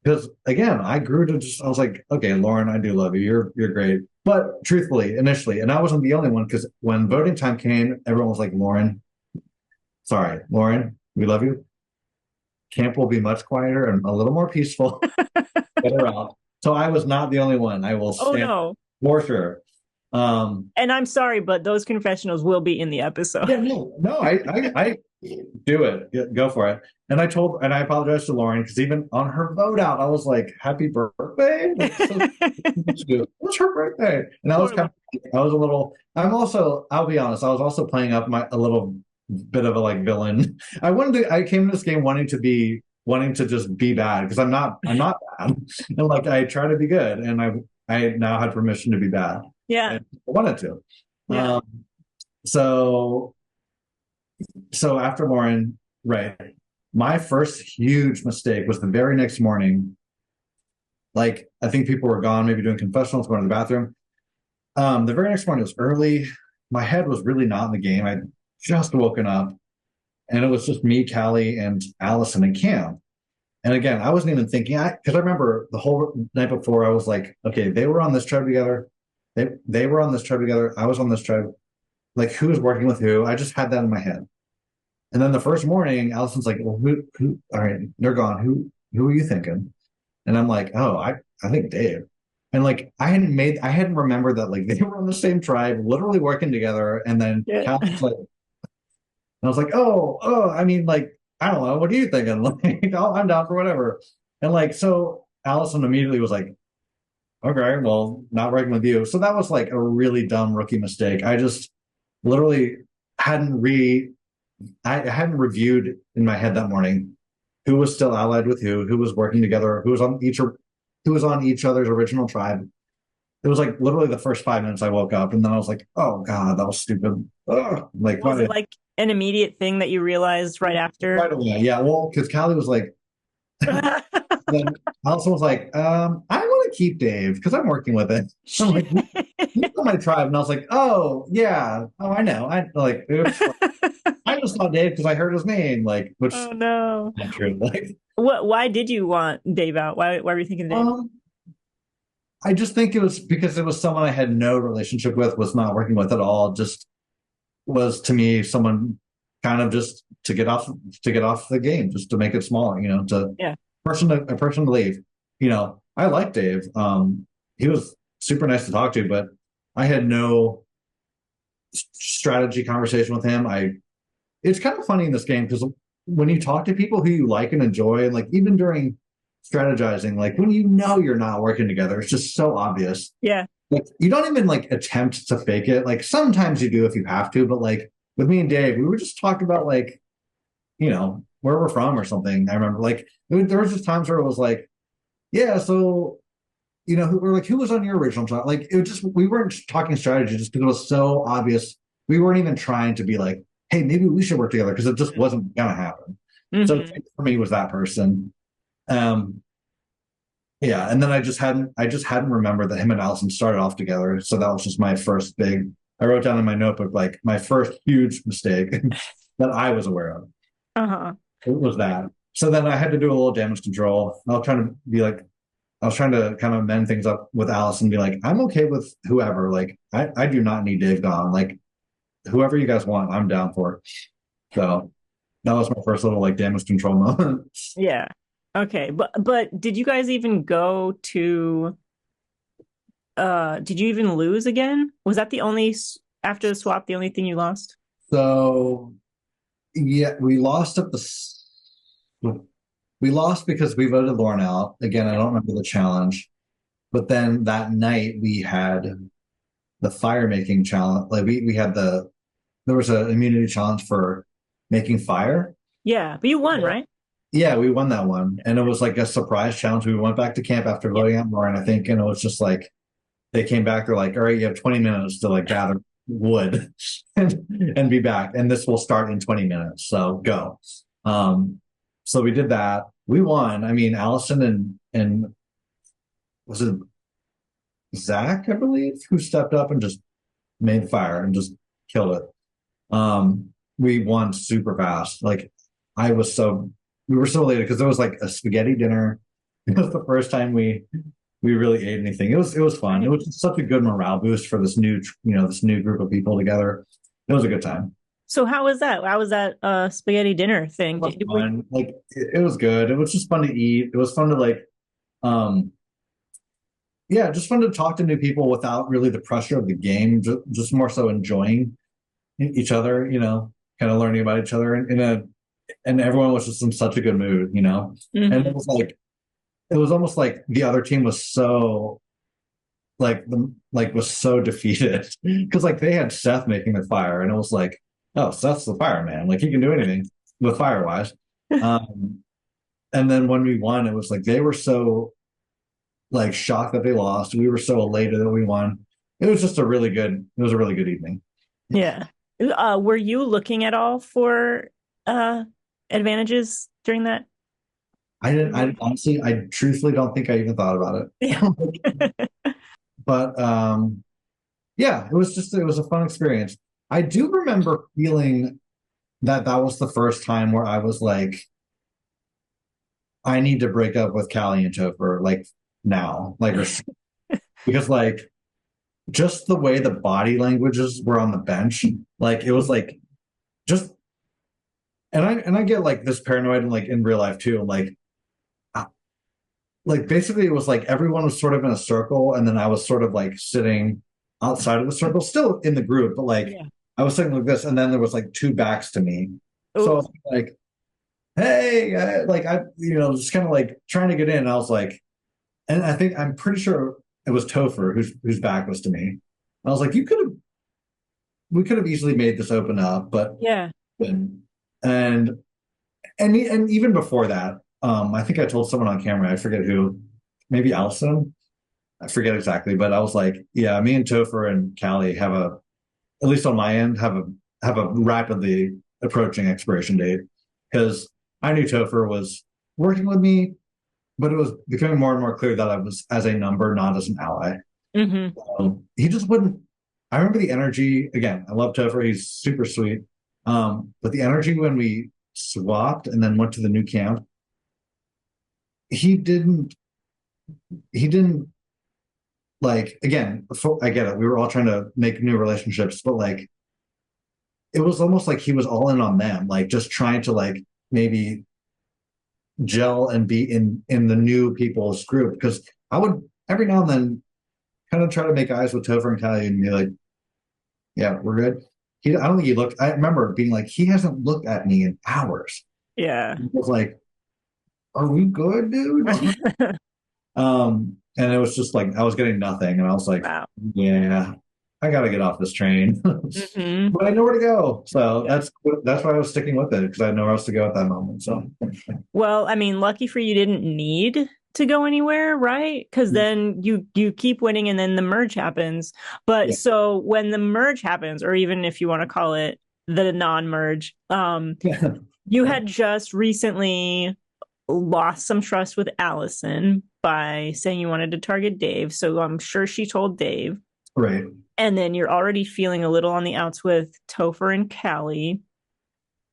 Because again, I was like, okay, Lauren, I do love you. You're great. But truthfully, initially, and I wasn't the only one, because when voting time came, everyone was like, Lauren, we love you. Camp will be much quieter and a little more peaceful. Get her out. So I was not the only one. I will stand for sure. And I'm sorry, but those confessionals will be in the episode. Yeah, no, I do it. Go for it. And I apologized to Lauren, because even on her vote out, I was like, happy birthday. It was her birthday. And I was I'll be honest, I was also playing up a little bit of a, like, villain. I came to this game wanting to just be bad, because I'm not bad. And like, I try to be good, and I now had permission to be bad. Yeah. And I wanted to. Yeah. So after Lauren, right, my first huge mistake was the very next morning. Like, I think people were gone, maybe doing confessionals, going to the bathroom. The very next morning, it was early. My head was really not in the game. I'd just woken up, and it was just me, Callie, and Allison and Cam. And again, I wasn't even thinking, because I remember the whole night before, I was like, okay, they were on this tribe together. They were on this tribe together. I was on this tribe. Like, who was working with who? I just had that in my head. And then the first morning, Allison's like, well, who, all right, they're gone. Who are you thinking? And I'm like, oh, I think Dave. And like, I hadn't remembered that, like, they were on the same tribe, literally working together. And then Cal was like, I was like, oh, I mean, like, I don't know. What are you thinking? Like, I'm down for whatever. And like, so Allison immediately was like, okay, well, not working with you. So that was like a really dumb rookie mistake. I just literally hadn't reviewed in my head that morning who was still allied with who was working together, who was on each other's original tribe. It was like literally the first 5 minutes I woke up, and then I was like, oh God, that was stupid. Ugh. Like, was it like an immediate thing that you realized right after? Right away, yeah. Well, because Callie was like, then Allison was like, I want to keep Dave because I'm working with it. I'm like, he's on my tribe. And I was like, oh, yeah. Oh, I know. Oops. I just thought Dave because I heard his name. Like, which, oh, no. Not true. Like, why did you want Dave out? Why were you thinking Dave? I just think it was because it was someone I had no relationship with, was not working with at all. Just was, to me, someone kind of just to get off the game, just to make it smaller, a person to leave. I like Dave. He was super nice to talk to, but I had no strategy conversation with him. It's kind of funny in this game because when you talk to people who you like and enjoy, and like even during strategizing, like when you know you're not working together, it's just so obvious. Yeah. Like you don't even like attempt to fake it. Like sometimes you do if you have to, but like with me and Dave, we were just talking about like, where we're from or something. I remember like there was just times where it was like, yeah, so we're like, who was on your original job? Like it was just we weren't talking strategy just because it was so obvious. We weren't even trying to be like, hey, maybe we should work together because it just wasn't gonna happen. So for me, it was that person. Yeah, and then I just hadn't remembered that him and Allison started off together. So that was just my first big. I wrote down in my notebook like my first huge mistake that I was aware of. It was that. So then I had to do a little damage control. I was trying to kind of mend things up with Allison, be like, I'm okay with whoever. Like, I do not need Dave gone. Like, whoever you guys want, I'm down for. So that was my first little like damage control moment. Yeah. Okay. But did you guys even go to did you even lose again? Was that after the swap, the only thing you lost? So yeah, we lost we lost because we voted Lauren out. Again, I don't remember the challenge. But then that night we had the fire making challenge. Like we had there was an immunity challenge for making fire. Yeah, but you won, right? Yeah, we won that one. And it was like a surprise challenge. We went back to camp after voting out Lauren, I think, and it was just like they came back, they're like, all right, you have 20 minutes to like gather wood and be back. And this will start in 20 minutes. So go. So we did that. We won. I mean, Allison and was it Zach, I believe, who stepped up and just made fire and just killed it. We won super fast. Like we were so elated because there was like a spaghetti dinner. It was the first time we really ate anything. It was fun. It was such a good morale boost for this new group of people together. It was a good time. So how was that? How was that spaghetti dinner thing? It was fun. Like it was good. It was just fun to eat. It was fun to like yeah, just fun to talk to new people without really the pressure of the game, just more so enjoying each other, kind of learning about each other and everyone was just in such a good mood, and it was almost like the other team was so was so defeated because like they had Seth making the fire and it was like, oh, Seth's the fireman, like he can do anything with fire wise. And then when we won, it was like they were so like shocked that they lost. We were so elated that we won. It was a really good evening. Yeah. Were you looking at all for advantages during that? I honestly, I truthfully don't think I even thought about it. Yeah. But yeah, it was a fun experience. I do remember feeling that was the first time where I was like, I need to break up with Callie and Topher like now, like because like just the way the body languages were on the bench, like it was like just and I get like this paranoid and like in real life too, like basically it was like everyone was sort of in a circle and then I was sort of like sitting outside of the circle, still in the group, but like I was sitting like this and then there was like two backs to me. Ooh. So I was like, hey, just kind of like trying to get in. I was like, and I'm pretty sure it was Topher whose back was to me. I was like, we could have easily made this open up, but yeah. And even before that, I think I told someone on camera, I forget who, maybe Allison, I forget exactly, but I was like, yeah, me and Topher and Callie at least on my end, have a rapidly approaching expiration date because I knew Topher was working with me, but it was becoming more and more clear that I was as a number, not as an ally. He just wouldn't. I remember the energy. Again, I love Topher. He's super sweet. But the energy when we swapped and then went to the new camp, he didn't like, again, I get it. We were all trying to make new relationships, but like, it was almost like he was all in on them, like just trying to like maybe gel and be in the new people's group. Because I would every now and then kind of try to make eyes with Topher and Callie and be like, yeah, we're good. I don't think he looked. I remember being like, he hasn't looked at me in hours. Yeah. He was like, are we good, dude? And it was just like I was getting nothing, and I was like, Wow. yeah, I gotta get off this train. Hmm. But I know where to go. So Yeah. that's why I was sticking with it, because I had nowhere else to go at that moment. So Well, I mean, lucky for you didn't need to go anywhere, right? Because then you keep winning and then the merge happens. But yeah. so when the merge happens, or even if you want to call it the non-merge, you had just recently lost some trust with Allison by saying you wanted to target Dave. So I'm sure she told Dave. Right. And then you're already feeling a little on the outs with Topher and Callie.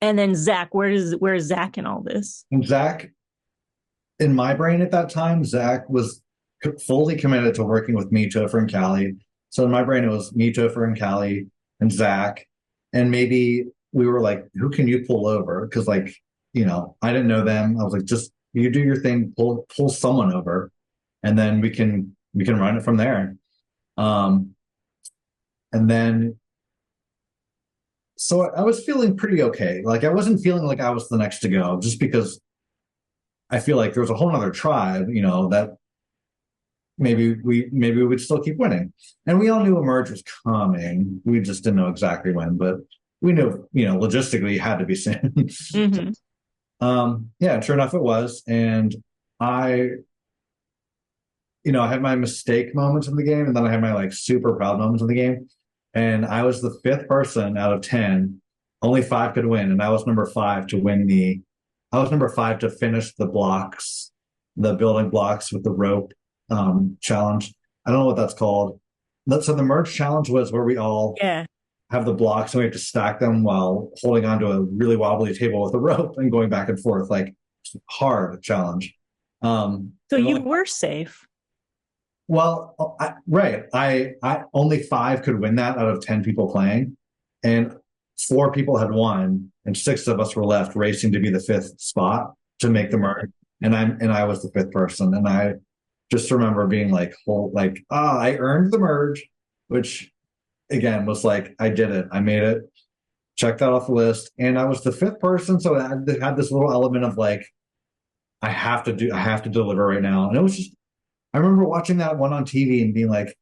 And then Zach, where is Zach in all this? And Zach, in my brain at that time, Zach was fully committed to working with me, Topher, and Callie. So in my brain, it was me, Topher, and Callie, and Zach. And maybe we were like, who can you pull over? Because like, I didn't know them. I was like, just you do your thing, pull someone over, and then we can run it from there. Um, and then so I was feeling pretty okay. Like I wasn't feeling like I was the next to go, just because I feel like there's a whole other tribe, that maybe we would still keep winning. And we all knew a merge was coming. We just didn't know exactly when, but we knew, logistically it had to be soon. Mm-hmm. Yeah, sure enough it was. And I, I had my mistake moments in the game, and then I had my like super proud moments in the game. And I was the fifth person out of 10. Only five could win, and I was number five to win I was number five to finish the blocks, the building blocks with the rope challenge. I don't know what that's called. So the merge challenge was where we all Yeah. have the blocks and we have to stack them while holding onto a really wobbly table with a rope and going back and forth, like hard challenge. So And you like, were safe. well, right. I only five could win that out of 10 people playing, and four people had won, and six of us were left racing to be the fifth spot to make the merge. And I was the fifth person, and I just remember being like, I earned the merge, which again was like, I did it. I made it, checked that off the list, and I was the fifth person. So I had this little element of like, I have to deliver right now. And it was just, I remember watching that one on TV and being like,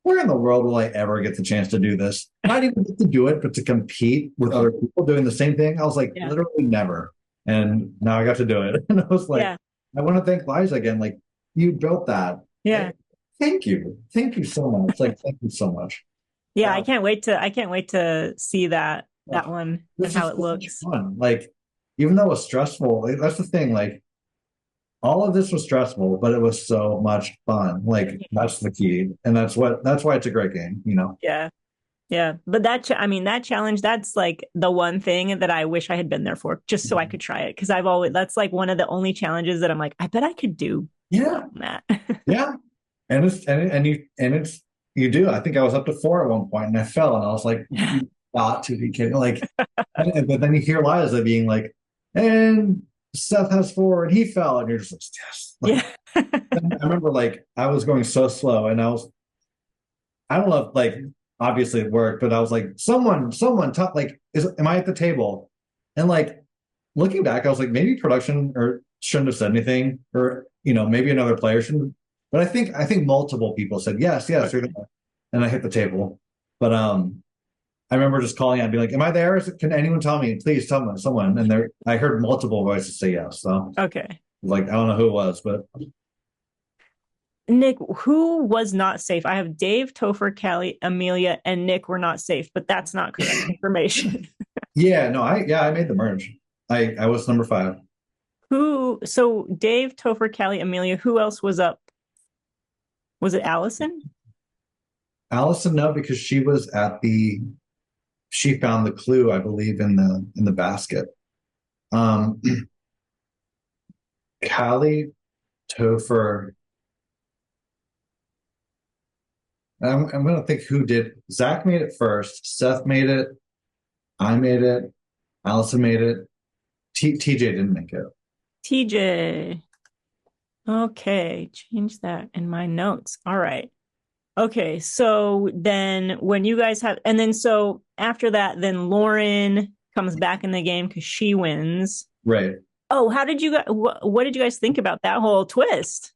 where in the world will I ever get the chance to do this? Not even get to do it, but to compete with other people doing the same thing. I was like, Yeah. literally never. And now I got to do it. And I was like, Yeah. I want to thank Liza again. Like, you built that. Yeah. Thank you. Thank you so much. Like, thank you so much. Yeah. I can't wait to see that one and This is how it so much looks. fun. Like, even though it was stressful, like, that's the thing. Like, all of this was stressful, but it was so much fun. Like, that's the key. And that's why it's a great game. Yeah. Yeah. But that challenge, that's like the one thing that I wish I had been there for, just so I could try it. Cause that's like one of the only challenges that I'm like, I bet I could do Yeah. that. Yeah. And you do. I think I was up to four at one point and I fell and I was like, you got to be kidding. Like, but then you hear Liza being like, and Seth has four and he fell. And you're just like, yes. Like, Yeah. I remember like I was going so slow and I don't know if like obviously it worked, but I was like, someone top like am I at the table? And like looking back, I was like, maybe production or shouldn't have said anything, or maybe another player shouldn't. But I think multiple people said yes, yes, you're there. And I hit the table. But I remember just calling out and being like, am I there? Can anyone tell me? Please tell me someone. And I heard multiple voices say yes. So Okay. like I don't know who it was, but Nick, who was not safe? I have Dave, Topher, Callie, Amelia, and Nick were not safe, but that's not correct information. yeah, no, I made the merge. I was number five. So Dave, Topher, Callie, Amelia, who else was up? Was it Allison? Allison, no, because she found the clue, I believe, in the basket. Um, Callie, Topher. I'm going to think who did. Zach made it first. Seth made it. I made it. Allison made it. TJ didn't make it. TJ. Okay, change that in my notes. All right. Okay, so then when you guys have, and then so after that, then Lauren comes back in the game because she wins. Right. Oh, how did you guys, what did you guys think about that whole twist?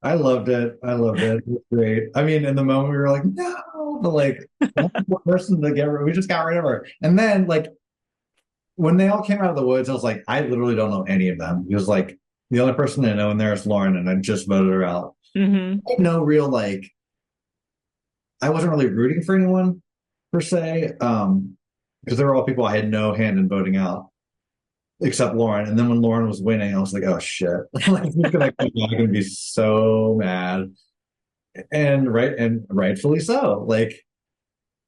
I loved it. I loved it. It was great. I mean, in the moment we were like, no, but like one more person to get rid, we just got rid of her. And then like when they all came out of the woods, I was like, I literally don't know any of them. It was like the only person I know in there is Lauren, and I just voted her out. Mm-hmm. I had no real like I wasn't really rooting for anyone per se. Because they were all people I had no hand in voting out, except Lauren. And then when Lauren was winning, I was like, oh shit. Like he's gonna come back and be so mad. And rightfully so. Like,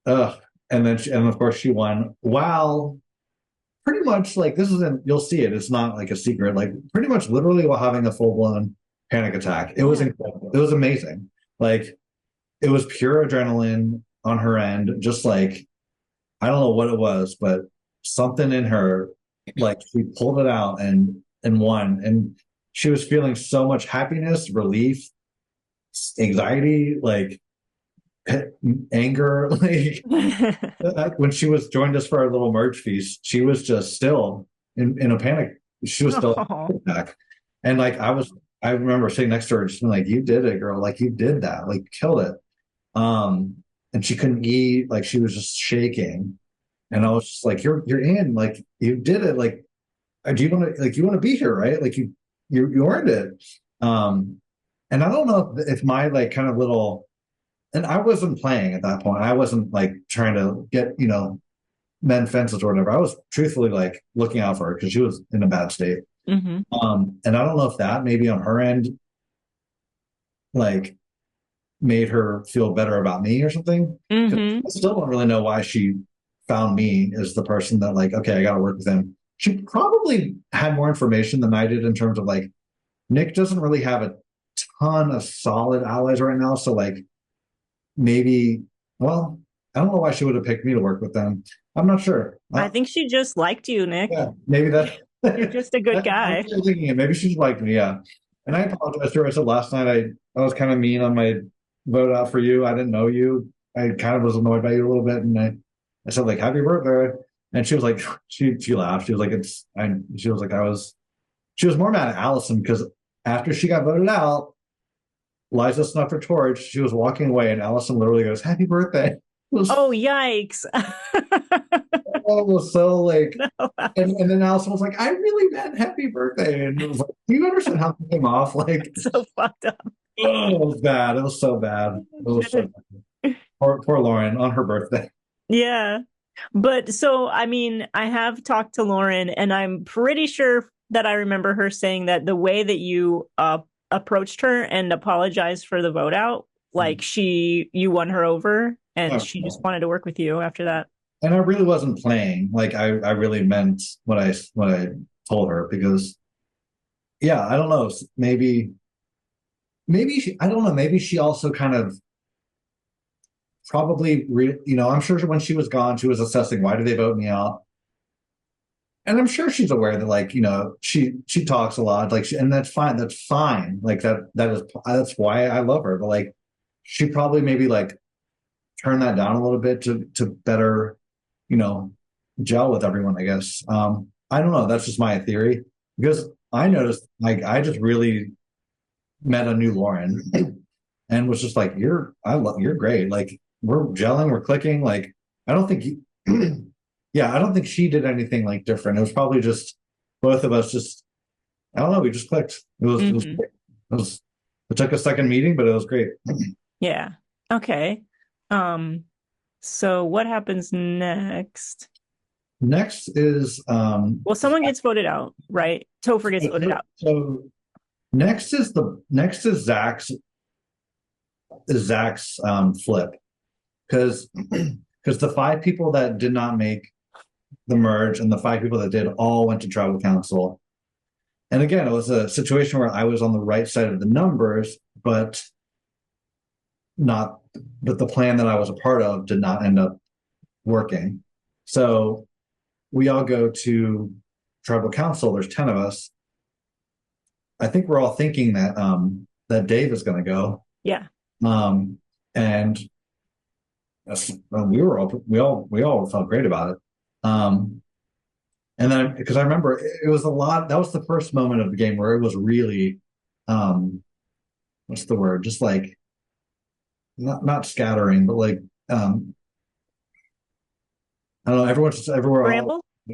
and then and of course she won. Wow, pretty much like this isn't you'll see it, it's not like a secret, like pretty much literally while having a full-blown panic attack. It was incredible. It was amazing. Like it was pure adrenaline on her end, just like I don't know what it was, but something in her, like she pulled it out and won. And she was feeling so much happiness, relief, anxiety, like anger. Like when she was joined us for our little merch feast, she was just still in a panic. She was still Oh. back. And like I remember sitting next to her just being like, you did it, girl. Like you did that. Like you killed it. And she couldn't eat, like she was just shaking. And I was just like, you're in, like you did it. Like, do you want to like you want to be here, right? Like you earned it. And I don't know if my like kind of little and I wasn't playing at that point. I wasn't like trying to get, mend fences or whatever. I was truthfully like looking out for her because she was in a bad state. Mm-hmm. And I don't know if that maybe on her end, like made her feel better about me or something. Mm-hmm. I still don't really know why she found me as the person that like, okay, I got to work with him. She probably had more information than I did in terms of like, Nick doesn't really have a ton of solid allies right now. So like maybe, well, I don't know why she would have picked me to work with them. I'm not sure. I think she just liked you, Nick. Yeah, maybe that. You're just a good guy. I'm thinking it. Maybe she's liked me. Yeah. And I apologize to her. I said last night I was kind of mean on my vote out for you. I didn't know you. I kind of was annoyed by you a little bit, and I said like happy birthday, and she was like she laughed. She was like she was like she was more mad at Allison because after she got voted out, Liza snuffed her torch. She was walking away, and Allison literally goes happy birthday. Oh, yikes. It was so like, No. and then Allison was like, I really meant happy birthday. And it was like, do you understand how it came off? Like, So fucked up. oh, it was bad. It was so bad. It was so bad. Poor Lauren on her birthday. Yeah. But so, I mean, I have talked to Lauren, and I'm pretty sure that I remember her saying that the way that you approached her and apologized for the vote out, like you won her over, and she just wanted to work with you after that. And I really wasn't playing. Like I really meant what I told her because, yeah, I don't know. Maybe I don't know. Maybe she also kind of probably, I'm sure when she was gone, she was assessing why did they vote me out. And I'm sure she's aware that, like, she talks a lot, like, and that's fine. That's fine. Like that's why I love her. But like, she probably maybe like turn that down a little bit to better, gel with everyone, I guess. I don't know. That's just my theory because I noticed like I just really met a new Lauren and was just like, you're great. Like we're gelling, we're clicking. Like I don't think yeah, I don't think she did anything like different. It was probably just both of us just I don't know, we just clicked. It was great. It took a second meeting, but it was great. Yeah. Okay. So what happens next? Next is well, someone gets voted out, right? Topher gets voted out. So next is Zach's flip because the 5 people that did not make the merge and the 5 people that did all went to tribal council. And again, it was a situation where I was on the right side of the numbers, but the plan that I was a part of did not end up working. So we all go to tribal council. There's 10 of us. I think we're all thinking that that Dave is going to go. Yeah. And and we all felt great about it. And then because I remember it was a lot. That was the first moment of the game where it was really, what's the word? Just like not scattering, but like I don't know. Everyone's just everywhere.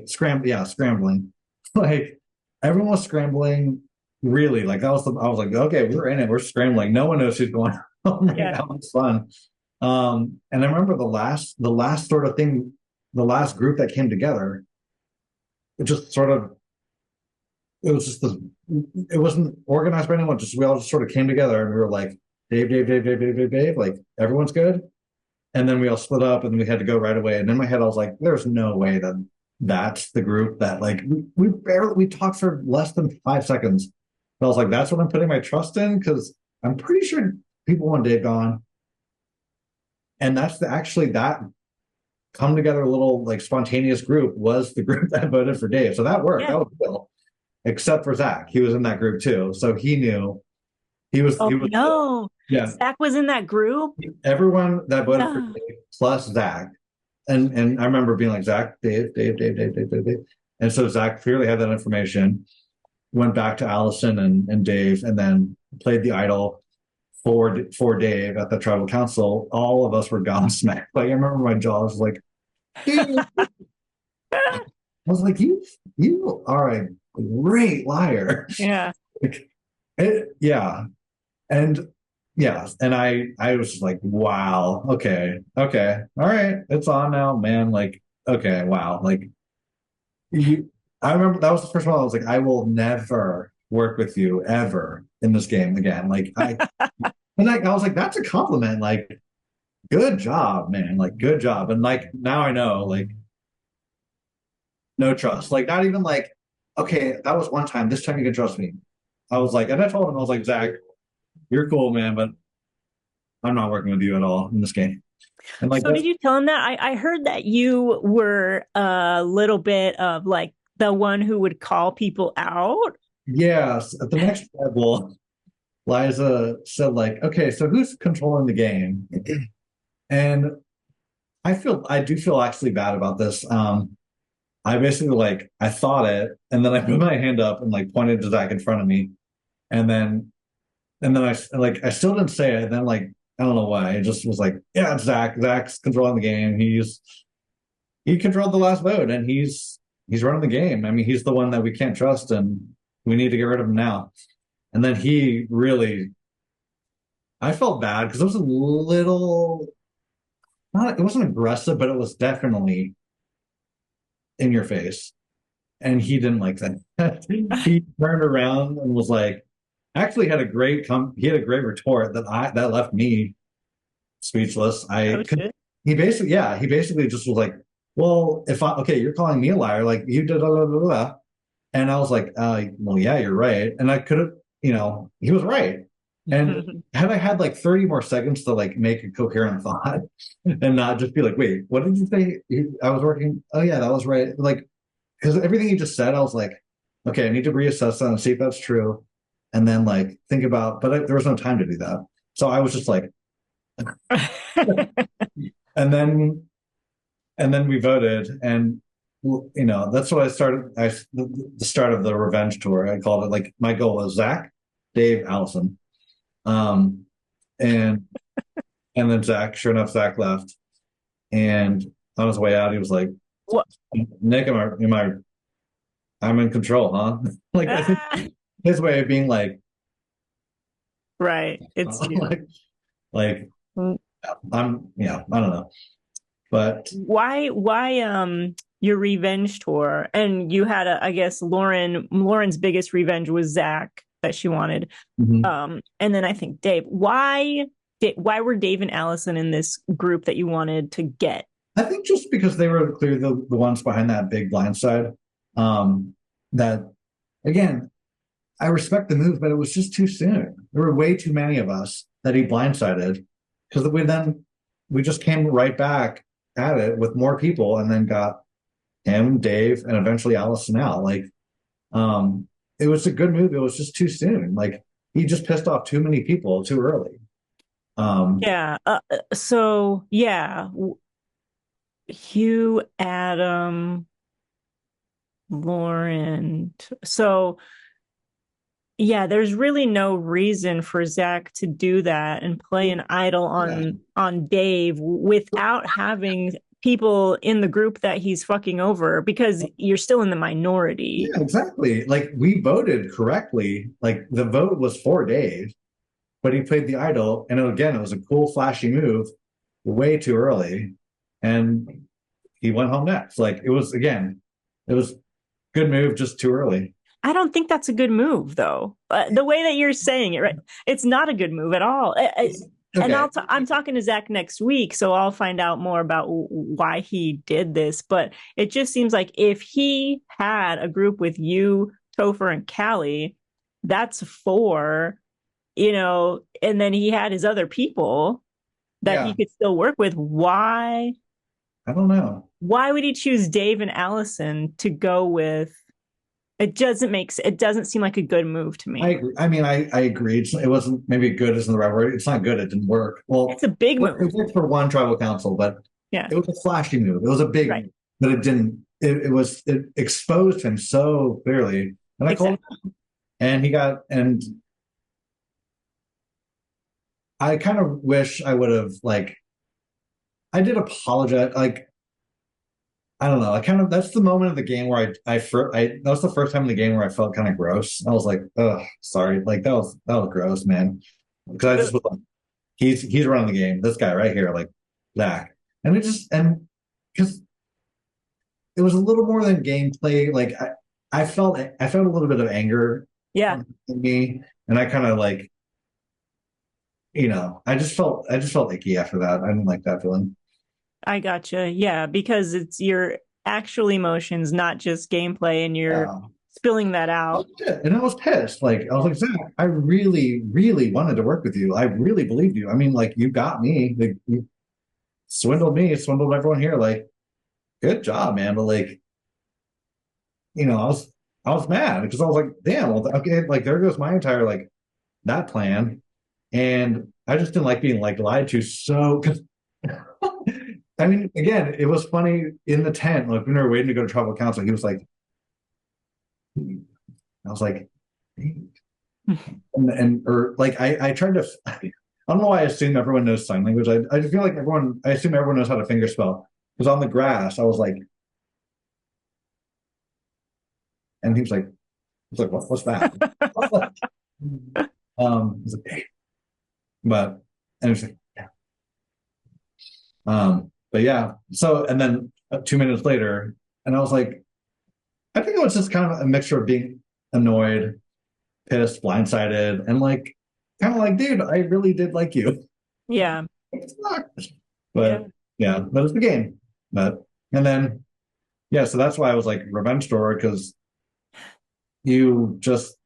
Scramble? Yeah, scrambling. Like everyone was scrambling. Really, like that was I was like, okay, we're in it. We're scrambling. No one knows who's going home right now. It's fun. And I remember the last sort of thing, the last group that came together. It just sort of, it was just this. It wasn't organized by anyone. Just we all just sort of came together and we were like, Dave, Dave, Dave, Dave, Dave, Dave, Dave. Like everyone's good. And then we all split up and we had to go right away. And in my head, I was like, there's no way that that's the group that like we talked for less than 5 seconds. But I was like, that's what I'm putting my trust in because I'm pretty sure people want Dave gone. And that's actually that come together little like spontaneous group was the group that voted for Dave. So that worked. Yeah. That was cool. Except for Zach. He was in that group too. So he knew he was No. Yeah. Zach was in that group. Everyone that voted for Dave plus Zach. And I remember being like, Zach, Dave, Dave, Dave, Dave, Dave, Dave, Dave. And so Zach clearly had that information, went back to Allison and Dave, and then played the idol for Dave at the tribal council. All of us were gobsmacked. Like I remember my jaw was like, I was like, you are a great liar. Yeah. Like, yeah. And yeah. And I was just like, wow, okay. All right. It's on now, man. Like, okay, wow. Like I remember that was the first one I was like, I will never work with you ever in this game again. Like and I was like, that's a compliment. Like, good job, man. Like, good job. And like now I know, like, no trust. Like, not even like, okay, that was one time. This time you can trust me. I was like, and I told him, I was like, Zach, you're cool, man, but I'm not working with you at all in this game. And like, so did you tell him that? I heard that you were a little bit of like the one who would call people out. yes, at the next level, Liza said, like, okay, so who's controlling the game? And I do feel actually bad about this. I basically like I thought it, and then I put my hand up and like pointed to Zach in front of me, and then I still didn't say it. And then like I don't know why, it just was like, yeah, it's Zach. Zach's controlling the game. He controlled the last vote, and he's running the game. I mean, he's the one that we can't trust, and we need to get rid of him now. And then he really, I felt bad because it was a little, not, it wasn't aggressive, but it was definitely in your face. And he didn't like that. He turned around and was like, actually had a great he had a great retort that left me speechless. He basically just was like, well, okay, you're calling me a liar, like you did, blah, blah, blah, blah. And I was like, well, yeah, you're right. And I could have, he was right. And had I had like 30 more seconds to like make a coherent thought and not just be like, wait, what did you say? I was working. Oh yeah, that was right. Like, because everything you just said, I was like, okay, I need to reassess that and see if that's true. And then like think about, but there was no time to do that. So I was just like, and then we voted, and that's what I started. The start of the revenge tour. I called it like my goal was Zach, Dave, Allison, and then Zach. Sure enough, Zach left, and on his way out, he was like, "What, Nick? I'm in control, huh?" Like I think his way of being like, right? It's like I'm, I don't know, but why your revenge tour? And you had I guess Lauren's biggest revenge was Zach that she wanted, mm-hmm. And then I think Dave. Why were Dave and Allison in this group that you wanted to get? I think just because they were clearly the ones behind that big blind side. That again, I respect the move, but it was just too soon. There were way too many of us that he blindsided, because we just came right back at it with more people, and then got him, Dave, and eventually Allison out. Like, it was a good move. It was just too soon. Like he just pissed off too many people too early. Um, Yeah. So yeah, Hugh, Adam, Lauren. So yeah, there's really no reason for Zach to do that and play an idol yeah, on Dave without having people in the group that he's fucking over because you're still in the minority. yeah, exactly. Like we voted correctly. Like the vote was for Dave, but he played the idol, and again, it was a cool, flashy move, way too early, and he went home next. Like it was again, it was good move, just too early. I don't think that's a good move, though. The way that you're saying it, right? It's not a good move at all. And Okay, I'm talking to Zach next week, so I'll find out more about why he did this. But it just seems like if he had a group with you, Topher, and Callie, that's four, and then he had his other people that he yeah, could still work with. I don't know. Why would he choose Dave and Allison to go with? It doesn't seem like a good move to I me. agree. I mean, I agree. It wasn't maybe good isn't the right word. It's not good. It didn't work. It's Well, a big move. it worked for one tribal council, but Yeah, it was a flashy move. It was a big right. move, but it didn't. It exposed him so clearly, and I called Exactly. him, and he got. And I kind of wish I would have like. I did apologize. Like I don't know. I kind of that's the moment of the game where I that was the first time in the game where I felt kind of gross. I was like, oh, sorry. Like that was gross, man. Because I just was like, he's running the game. This guy right here, like Zach, and it just and because it was a little more than gameplay. Like I felt a little bit of anger Yeah, in me, and I kind of like I just felt icky after that. I didn't like that feeling. I gotcha. Yeah, because it's your actual emotions, not just gameplay, and you're Yeah. spilling that out. And I was pissed. Like I was like, Zach, I really, really wanted to work with you. I really believed you. I mean, like you got me. Like, you swindled me, swindled everyone here. Like, good job, man. But like, I was mad because I was like, damn, well, okay, like there goes my entire like that plan. And I just didn't like being like lied to. So, because I mean, again, it was funny in the tent. Like when we were waiting to go to tribal council, he was like, I was like, and or like I tried to. I don't know why I assume everyone knows sign language. I just feel like I assume everyone knows how to finger spell. Because on the grass, I was like, and he was like, what's that? I was like, "Hey." But and he was like, yeah. But yeah. So and then 2 minutes later, and I was like, I think it was just kind of a mixture of being annoyed, pissed, blindsided, and like kind of like, dude, I really did like you. Yeah, yeah. But yeah, that was the game. But and then yeah, so that's why I was like revenge story because you just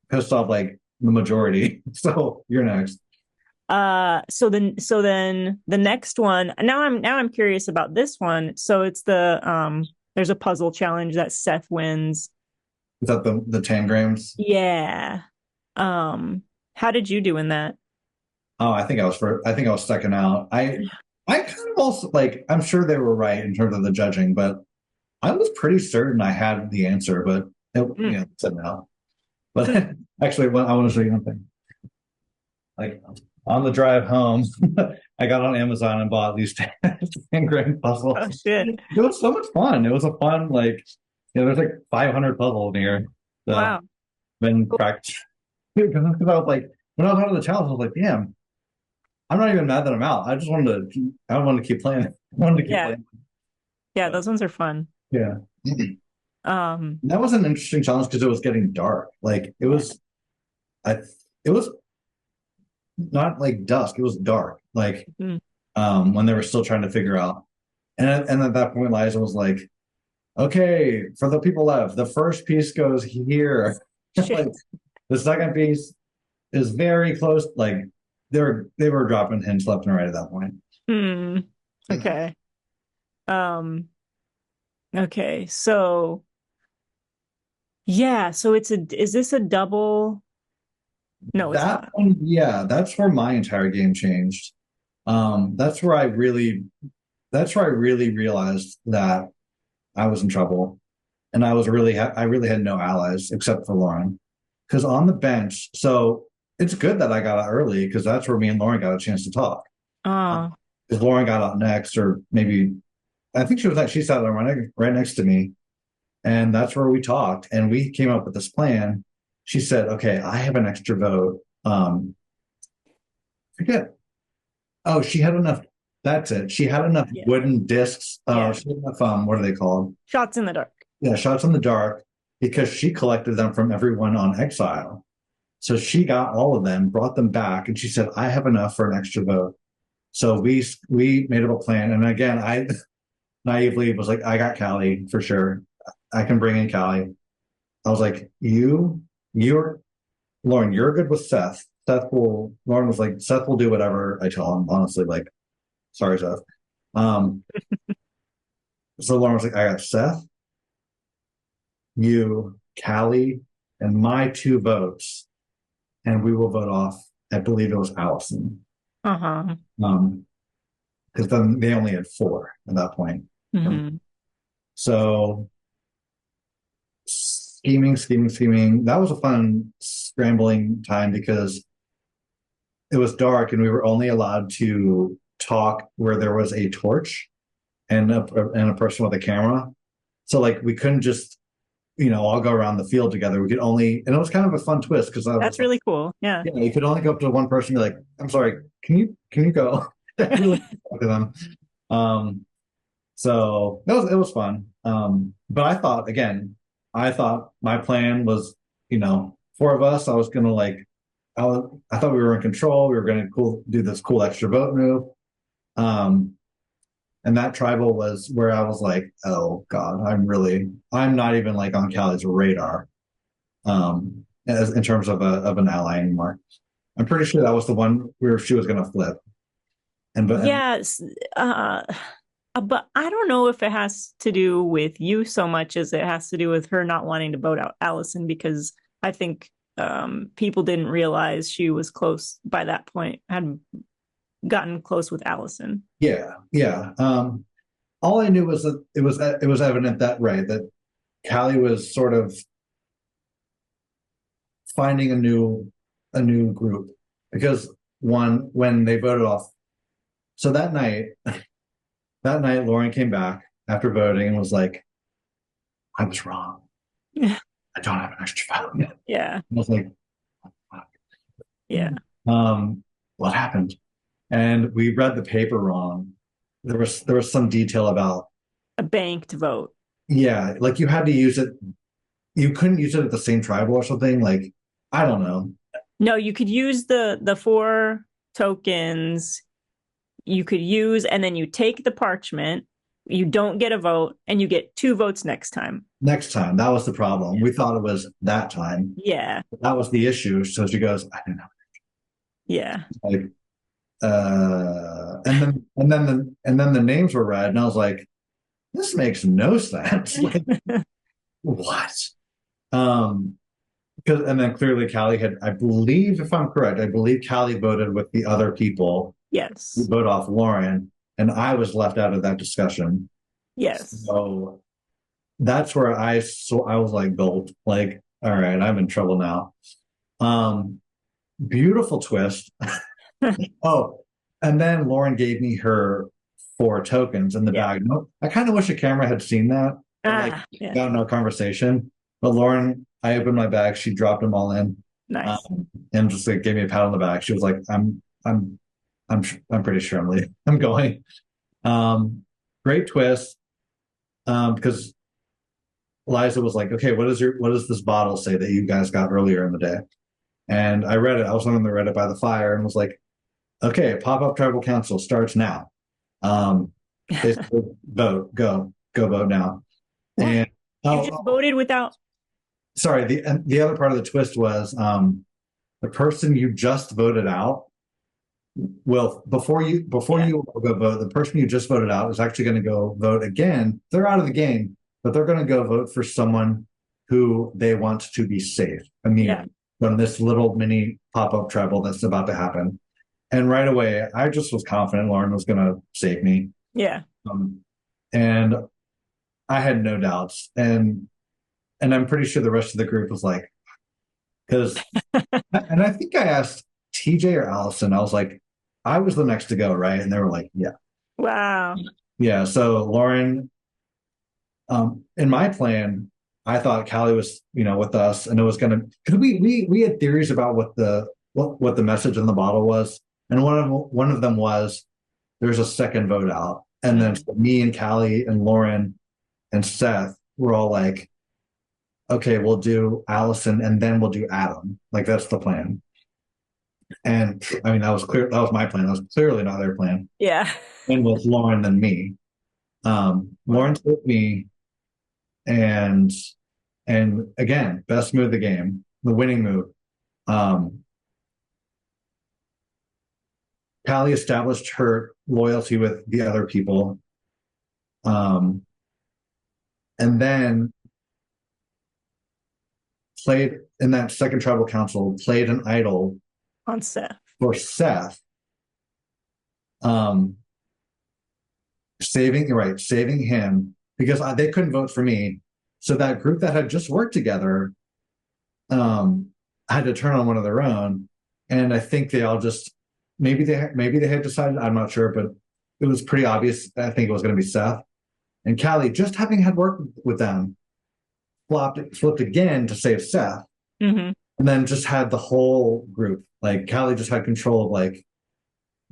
pissed off like the majority. So you're next. So then the next one. Now I'm curious about this one. So it's there's a puzzle challenge that Seth wins. Is that the tangrams? Yeah. Um, how did you do in that? Oh, I think I was second out. I kind of also like I'm sure they were right in terms of the judging, but I was pretty certain I had the answer, but Mm. it said no. But actually, I want to show you one thing. Like on the drive home, I got on Amazon and bought these 10 grand Oh puzzles. shit. It was so much fun. It was a fun, like, there's like 500 puzzles in here. So, Wow. been practicing. Because I was like, when I was out of the challenge, I was like, damn, I'm not even mad that I'm out. I wanted to keep playing. I wanted to keep Yeah. playing. Yeah, But those ones are fun. yeah. Um, That was an interesting challenge because it was getting dark. Like, yeah. I, it was not like dusk, it was dark. Like, Mm. when they were still trying to figure out. And at that point, Liza was like, "Okay, for the people left, the first piece goes here. Shit. Like the second piece is very close. Like they were dropping hints left and right at that point." Hmm. Okay. Um, okay. So yeah, so is this a double? No, it's That not. one, yeah, that's where my entire game changed. That's where I really realized that I was in trouble, and I really had no allies except for Lauren, because on the bench. So it's good that I got out early because that's where me and Lauren got a chance to talk. Oh, Because Lauren got out next, or maybe I think she sat there right next to me, and that's where we talked, and we came up with this plan. She said, "Okay, I have an extra vote." Forget. Oh, she had enough. That's it. She had enough yeah. wooden discs. Yeah. She had enough. What are they called? Shots in the dark. Yeah, shots in the dark, because she collected them from everyone on Exile. So she got all of them, brought them back, and she said, "I have enough for an extra vote." So we made up a plan, and again, I naively was like, "I got Callie for sure. I can bring in Callie." I was like, you're Lauren, you're good with Seth. Lauren was like, "Seth will do whatever I tell him." Honestly, like, sorry, Seth. Um, so Lauren was like, "I got Seth, you, Callie, and my two votes, and we will vote off." I believe it was Allison. Uh-huh. Because then they only had four at that point. Mm-hmm. So scheming. That was a fun scrambling time because it was dark and we were only allowed to talk where there was a torch and a person with a camera. So like we couldn't just all go around the field together. We could only, and it was kind of a fun twist because That's really cool. Yeah. yeah, you could only go up to one person and be like, "I'm sorry, can you go?" Really talk to them. So it was fun. But I thought my plan was, four of us. I was gonna like, I thought we were in control. We were gonna do this cool extra vote move. Um, and that tribal was where I was like, "Oh God, I'm not even like on Callie's radar." As in terms of an ally anymore. I'm pretty sure that was the one where she was gonna flip. Yes. But I don't know if it has to do with you so much as it has to do with her not wanting to vote out Allison, because I think people didn't realize she was close by that point, had gotten close with Allison. Yeah, yeah. All I knew was that it was evident that Callie was sort of finding a new group, because when they voted off. So that night Lauren came back after voting and was like, "I was wrong. Yeah. I don't have an extra vote." Yeah. I was like, "Fuck." Yeah. What happened? And we read the paper wrong. There was some detail about, A banked vote. yeah, like you had to use it. You couldn't use it at the same tribal or something. Like, I don't know. No, you could use the four tokens you could use, and then you take the parchment, you don't get a vote, and you get two votes next time. Next time, that was the problem. We thought it was that time. Yeah. That was the issue. So she goes, "I don't know." Yeah. Like, and then the names were read, and I was like, "This makes no sense." Like, what? Because and then clearly Callie had, I believe, if I'm correct, I believe Callie voted with the other people Yes. who vote off Lauren, and I was left out of that discussion. Yes. So that's where I was like, "Gold." Like, all right, I'm in trouble now. Beautiful twist. Oh, and then Lauren gave me her four tokens in the bag. No, I kind of wish a camera had seen that. Yeah. Got no conversation. But Lauren, I opened my bag. She dropped them all in, Nice. and just like gave me a pat on the back. She was like, I'm pretty sure I'm going." Great twist. Because Liza was like, "Okay, what does this bottle say that you guys got earlier in the day?" And I read it. I was on the Reddit by the fire and was like, "Okay, pop-up tribal council starts now. Basically, go vote now." What? And You just voted without. sorry, the other part of the twist was the person you just voted out. Well, before you go vote, the person you just voted out is actually going to go vote again. They're out of the game, but they're going to go vote for someone who they want to be safe. I mean, from this little mini pop-up travel that's about to happen. And right away, I just was confident Lauren was going to save me. Yeah. And I had no doubts. And I'm pretty sure the rest of the group was like, because, and I think I asked TJ or Allison, I was like, I was the next to go, right? And they were like, yeah. Wow. Yeah. So Lauren, in my plan, I thought Callie was, with us, and it was gonna, because we had theories about what the message in the bottle was, and one of them was there's a second vote out, and then me and Callie and Lauren and Seth were all like, okay, we'll do Allison and then we'll do Adam, like that's the plan. And I mean, that was clear. That was my plan. That was clearly not their plan. Yeah. And with Lauren and me, Lauren took me, and again, best move of the game, the winning move. Callie established her loyalty with the other people, and then played in that second tribal council, played an idol On Seth. For Seth, saving him because they couldn't vote for me. So that group that had just worked together had to turn on one of their own, and I think they all just maybe they had decided, I'm not sure, but it was pretty obvious. I think it was going to be Seth and Callie, just having had worked with them, flipped again to save Seth, and then just had the whole group. Like Callie just had control of I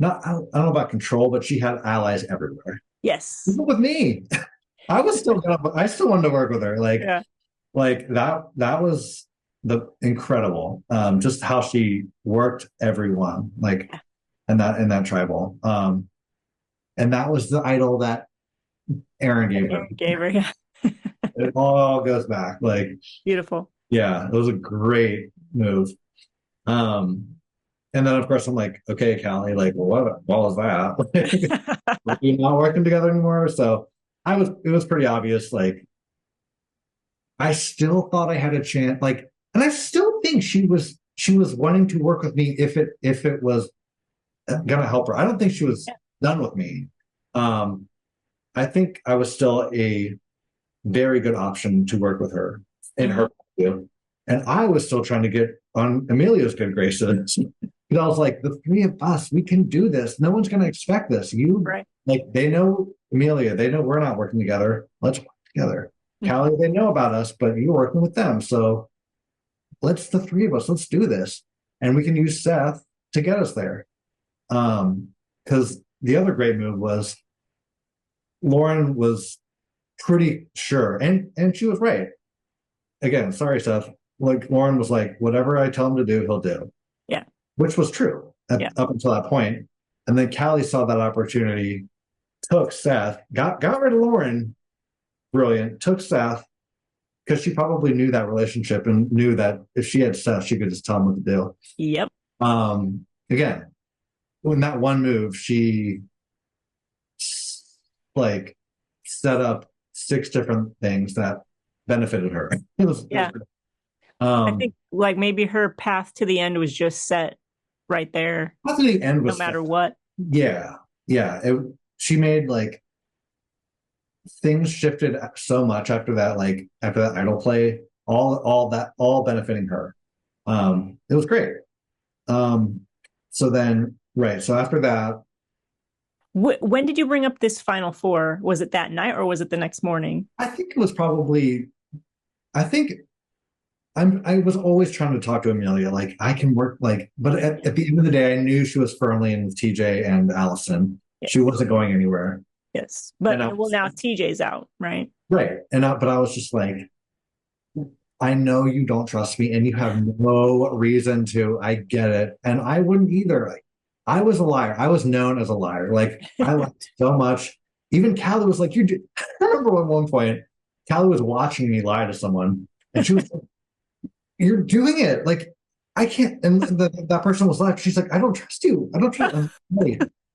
don't know about control, but she had allies everywhere. Yes. Even with me. I still wanted to work with her. Like that was the incredible, just how she worked everyone, in that tribal. And that was the idol that Aaron gave her. Yeah. It all goes back. Beautiful. Yeah, it was a great move. And then of course I'm like, okay, Callie, what was that? We're not working together anymore. So it was pretty obvious. I still thought I had a chance, and I still think she was wanting to work with me if it was gonna help her. I don't think she was done with me. I think I was still a very good option to work with her in her view. And I was still trying to get on Amelia's good graces. Because I was like, the three of us, we can do this. No one's going to expect this. They know Amelia. They know we're not working together. Let's work together. Callie, they know about us, but you're working with them. So the three of us, let's do this. And we can use Seth to get us there. Because the other great move was Lauren was pretty sure, and she was right. Again, sorry, Seth. Lauren was like, whatever I tell him to do, he'll do. Yeah. Which was true up until that point. And then Callie saw that opportunity, took Seth, got rid of Lauren, brilliant, took Seth, because she probably knew that relationship and knew that if she had Seth, she could just tell him what to do. Yep. Again, in that one move, she set up 6 different things that benefited her. It was I think maybe her path to the end was just set right there. Path to the end was no matter what. Yeah. She made things shifted so much after that idol play, all benefiting her. It was great. So after that, when did you bring up this Final Four? Was it that night or was it the next morning? I think it was probably. I was always trying to talk to Amelia. I can work. But at the end of the day, I knew she was firmly in with TJ and Allison. Yes. She wasn't going anywhere. Yes, but now TJ's out, right? Right, but I was just like, I know you don't trust me, and you have no reason to. I get it, and I wouldn't either. I was a liar. I was known as a liar. I lied so much. Even Callie was like, "You do." I remember at one point, Callie was watching me lie to someone, and she was like, "You're doing it. I can't." And that person was like, "She's like, I don't trust you. I don't trust." I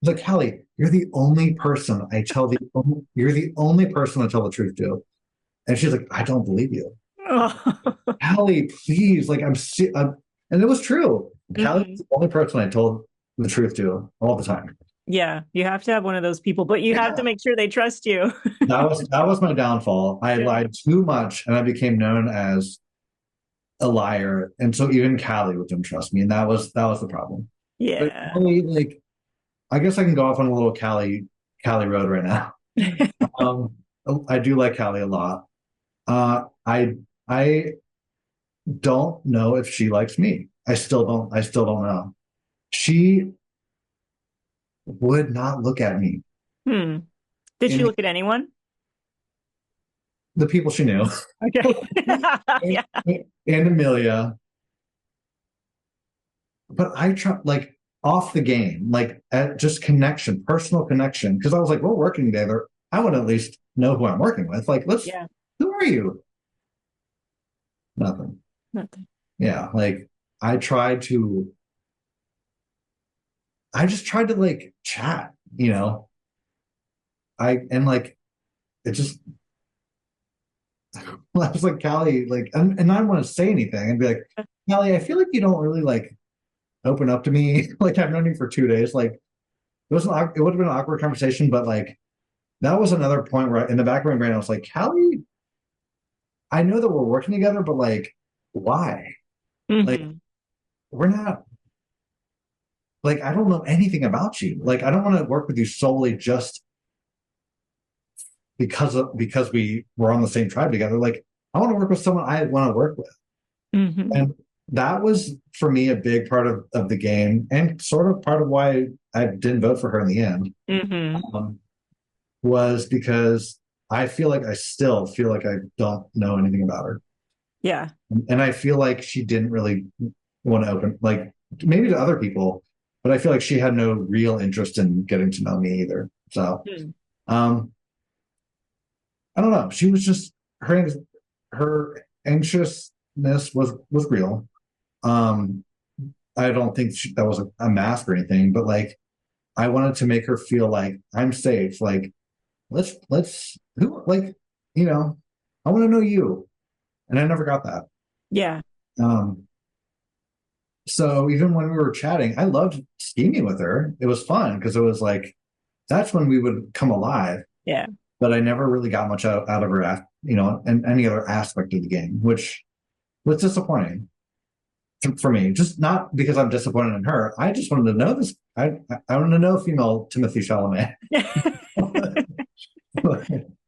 was like, Callie, you're the only person I tell the truth to. And she's like, I don't believe you. Oh. Callie, please. And it was true. Callie Mhm. was the only person I told the truth to all the time. Yeah, you have to have one of those people, but you have to Yeah. make sure they trust you. That was my downfall. I Yeah. lied too much and I became known as a liar. And so even Callie wouldn't trust me. And that was the problem. But Yeah. Callie, like I guess I can go off on a little Callie road right now. Um I do like Callie a lot. I don't know if she likes me. I still don't know. She would not look at me. Hmm. Did she And look at anyone? the people she knew. Okay. and, Yeah. and Amelia, but I try like off the game, like at just connection, personal connection. Because I was like, we're working together. I want to at least know who I'm working with. Like, Yeah. who are you? Nothing. Nothing. Yeah, like I tried to, I just tried to like chat, and like it just, well, I was like, Callie, like, and I don't want to say anything and be like, Callie, I feel like you don't really like open up to me. Like I've known you for 2 days. Like it would have been an awkward conversation, but like that was another point where in the back of my brain, I was like, Callie, I know that we're working together, but like, why? Like, Hmm. we're not, like, I don't know anything about you. Like, I don't want to work with you solely just because we were on the same tribe together. Like, I want to work with someone I want to work with. Hmm. And that was for me a big part of the game and sort of part of why I didn't vote for her in the end. Hmm. Um, was because I still feel like I don't know anything about her. Yeah. And I feel like she didn't really want to open, like maybe to other people, but I feel like she had no real interest in getting to know me either. So, Hmm. um, I don't know. She was just her anxiousness was real. Um, I don't think that was a mask or anything, but like I wanted to make her feel like I'm safe. Like let's who like I want to know you, and I never got that. Yeah. Um, so even when we were chatting, I loved scheming with her. It was fun because it was like that's when we would come alive. Yeah. But I never really got much out of her, in any other aspect of the game, which was disappointing for me. Just not because I'm disappointed in her. I just wanted to know this. I wanted to know female Timothy Chalamet.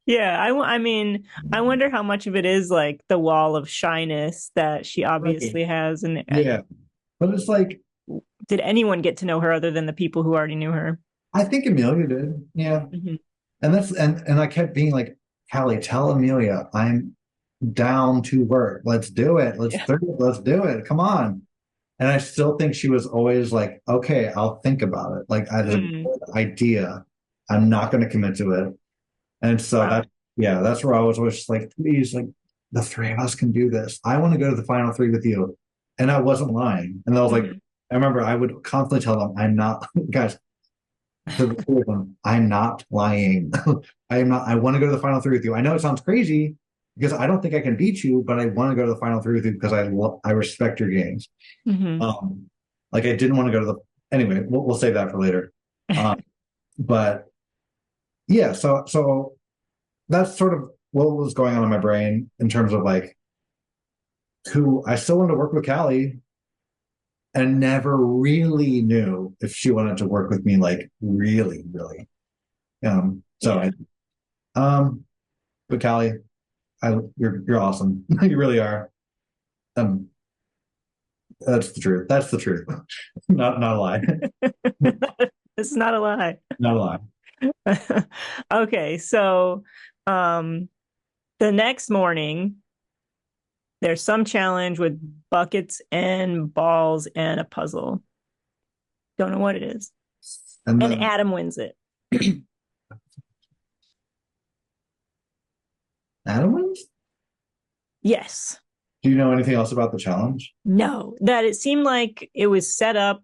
Yeah, I mean, I wonder how much of it is like the wall of shyness that she Right. obviously has. And Yeah, but it's like did anyone get to know her other than the people who already knew her? I think Amelia did. Yeah, Hmm. and I kept being like, Callie, tell Amelia I'm down to work. Let's do it. Yeah. Let's do it. Come on. And I still think she was always like, okay, I'll think about it. Like, as a Mm. good idea. I'm not going to commit to it. And so Wow. yeah, that's where I was always just like, please, like, the three of us can do this. I want to go to the final three with you. And I wasn't lying. And I was like, Hmm. I remember I would constantly tell them, I'm not, guys, to the three of them, I'm not lying. I am not, I want to go to the final three with you. I know it sounds crazy because I don't think I can beat you, but I want to go to the final three with you because I respect your games. Hmm. Um, like I didn't want to go to the anyway. We'll save that for later. But yeah, so that's sort of what was going on in my brain in terms of like who I still wanted to work with Callie and never really knew if she wanted to work with me like really, really. So Yeah. but Callie, you're awesome. You really are. Um, that's the truth. That's the truth. Not a lie. This is not a lie. Not a lie. Okay, so um the next morning there's some challenge with buckets and balls and a puzzle. Don't know what it is. And And then Adam wins it. Adam wins? Yes. Do you know anything else about the challenge? No, that it seemed like it was set up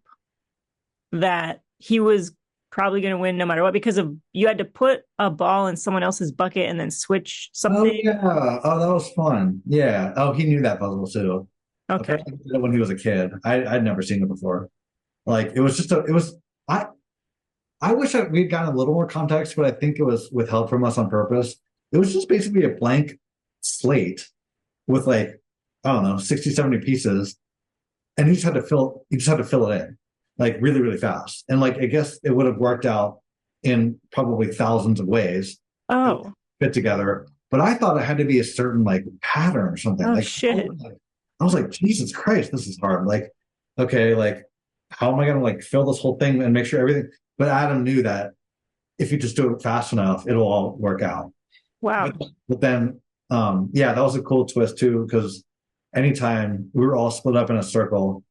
that he was probably going to win no matter what because of you had to put a ball in someone else's bucket and then switch Oh something. yeah. Oh, that was fun. Yeah. Oh, he knew that puzzle too. Okay. Apparently he did it when he was a kid. I'd never seen it before. Like it was just I wish we'd gotten a little more context, but I think it was withheld from us on purpose. It was just basically a blank slate with like, I don't know, 60, 70 pieces. And you just had to fill it in like really, really fast. And like, I guess it would have worked out in probably thousands of ways to Oh. fit together. But I thought it had to be a certain like pattern or something. Oh Like, shit. I was like, Jesus Christ, this is hard. Like, okay, like, how am I gonna like fill this whole thing and make sure everything? But Adam knew that if you just do it fast enough, it'll all work out. Wow. But then, yeah, that was a cool twist too, because anytime we were all split up in a circle,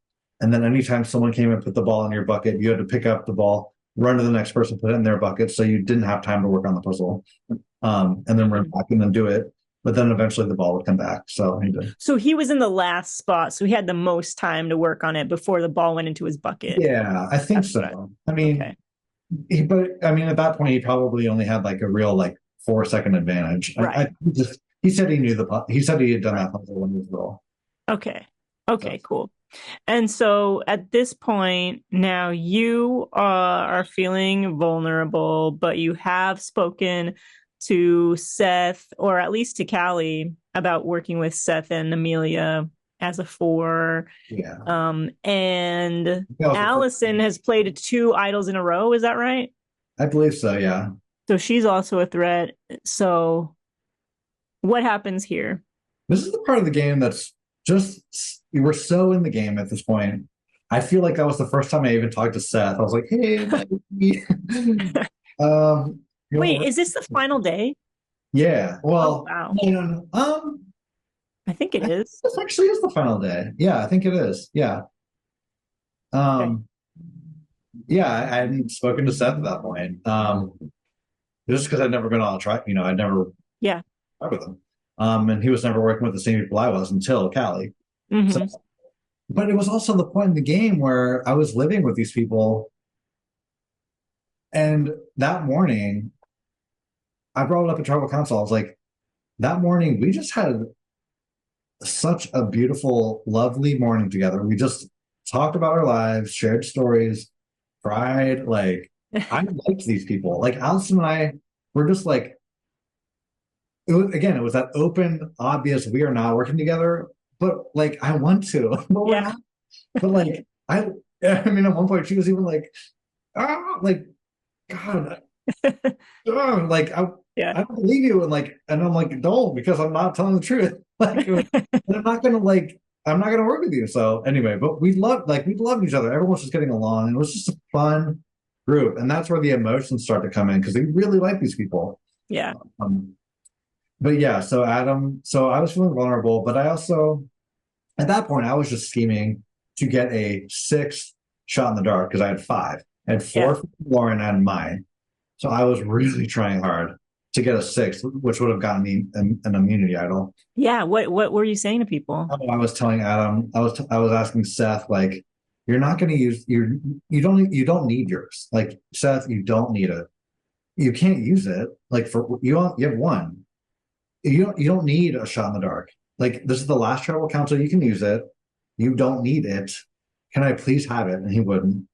and then anytime someone came and put the ball in your bucket, you had to pick up the ball, run to the next person, put it in their bucket, so you didn't have time to work on the puzzle, and then run back and then do it. But then eventually the ball would come back. So he did. So he was in the last spot, so he had the most time to work on it before the ball went into his bucket. Yeah, I think so. I mean, Okay. but I mean, at that point, he probably only had like a real like 4 second advantage. Right. He said he knew he said he had done that puzzle when he was little. Okay. Okay, cool. And so at this point, now you are feeling vulnerable, but you have spoken to Seth, or at least to Callie, about working with Seth and Amelia as a four. Yeah. And Allison has played 2 idols in a row. Is that right? I believe so, yeah. So she's also a threat. So what happens here? This is the part of the game that's just, we're so in the game at this point. I feel like that was the first time I even talked to Seth. I was like, hey, wait, is this the final day? Yeah. Well, wow. I think it is. This actually is the final day. Yeah, I think it is. Yeah. Okay. Yeah, I hadn't spoken to Seth at that point. Just because I'd never been on a track, I'd never tried with him. And he was never working with the same people I was until Callie. Mm-hmm. So, but it was also the point in the game where I was living with these people. And that morning, I brought it up at tribal council. I was like, that morning, we just had such a beautiful, lovely morning together. We just talked about our lives, shared stories, cried. Like, I liked these people. Like, Allison and I were just like, it was that open, obvious, we are not working together, but like, I want to. But we're not. But like, I mean, at one point, she was even like, like, God, like, I don't believe you. And I'm like, don't, because I'm not telling the truth. Like, I'm not going to work with you. So anyway, but we loved each other. Everyone was just getting along. And it was just a fun group. And that's where the emotions start to come in, because we really like these people. Yeah. But yeah, so I was feeling vulnerable, but I also, at that point, I was just scheming to get a 6th shot in the dark, because I had 5. I had 4 from Lauren and mine. So I was really trying hard to get a 6th, which would have gotten me an immunity idol. Yeah. What were you saying to people? I was telling Adam, I was asking Seth, like, you're not going to use you don't need yours. Like, Seth, you don't need it. You can't use it. Like, you have 1. You don't need a shot in the dark. Like, this is the last tribal council. You can use it. You don't need it. Can I please have it? And he wouldn't.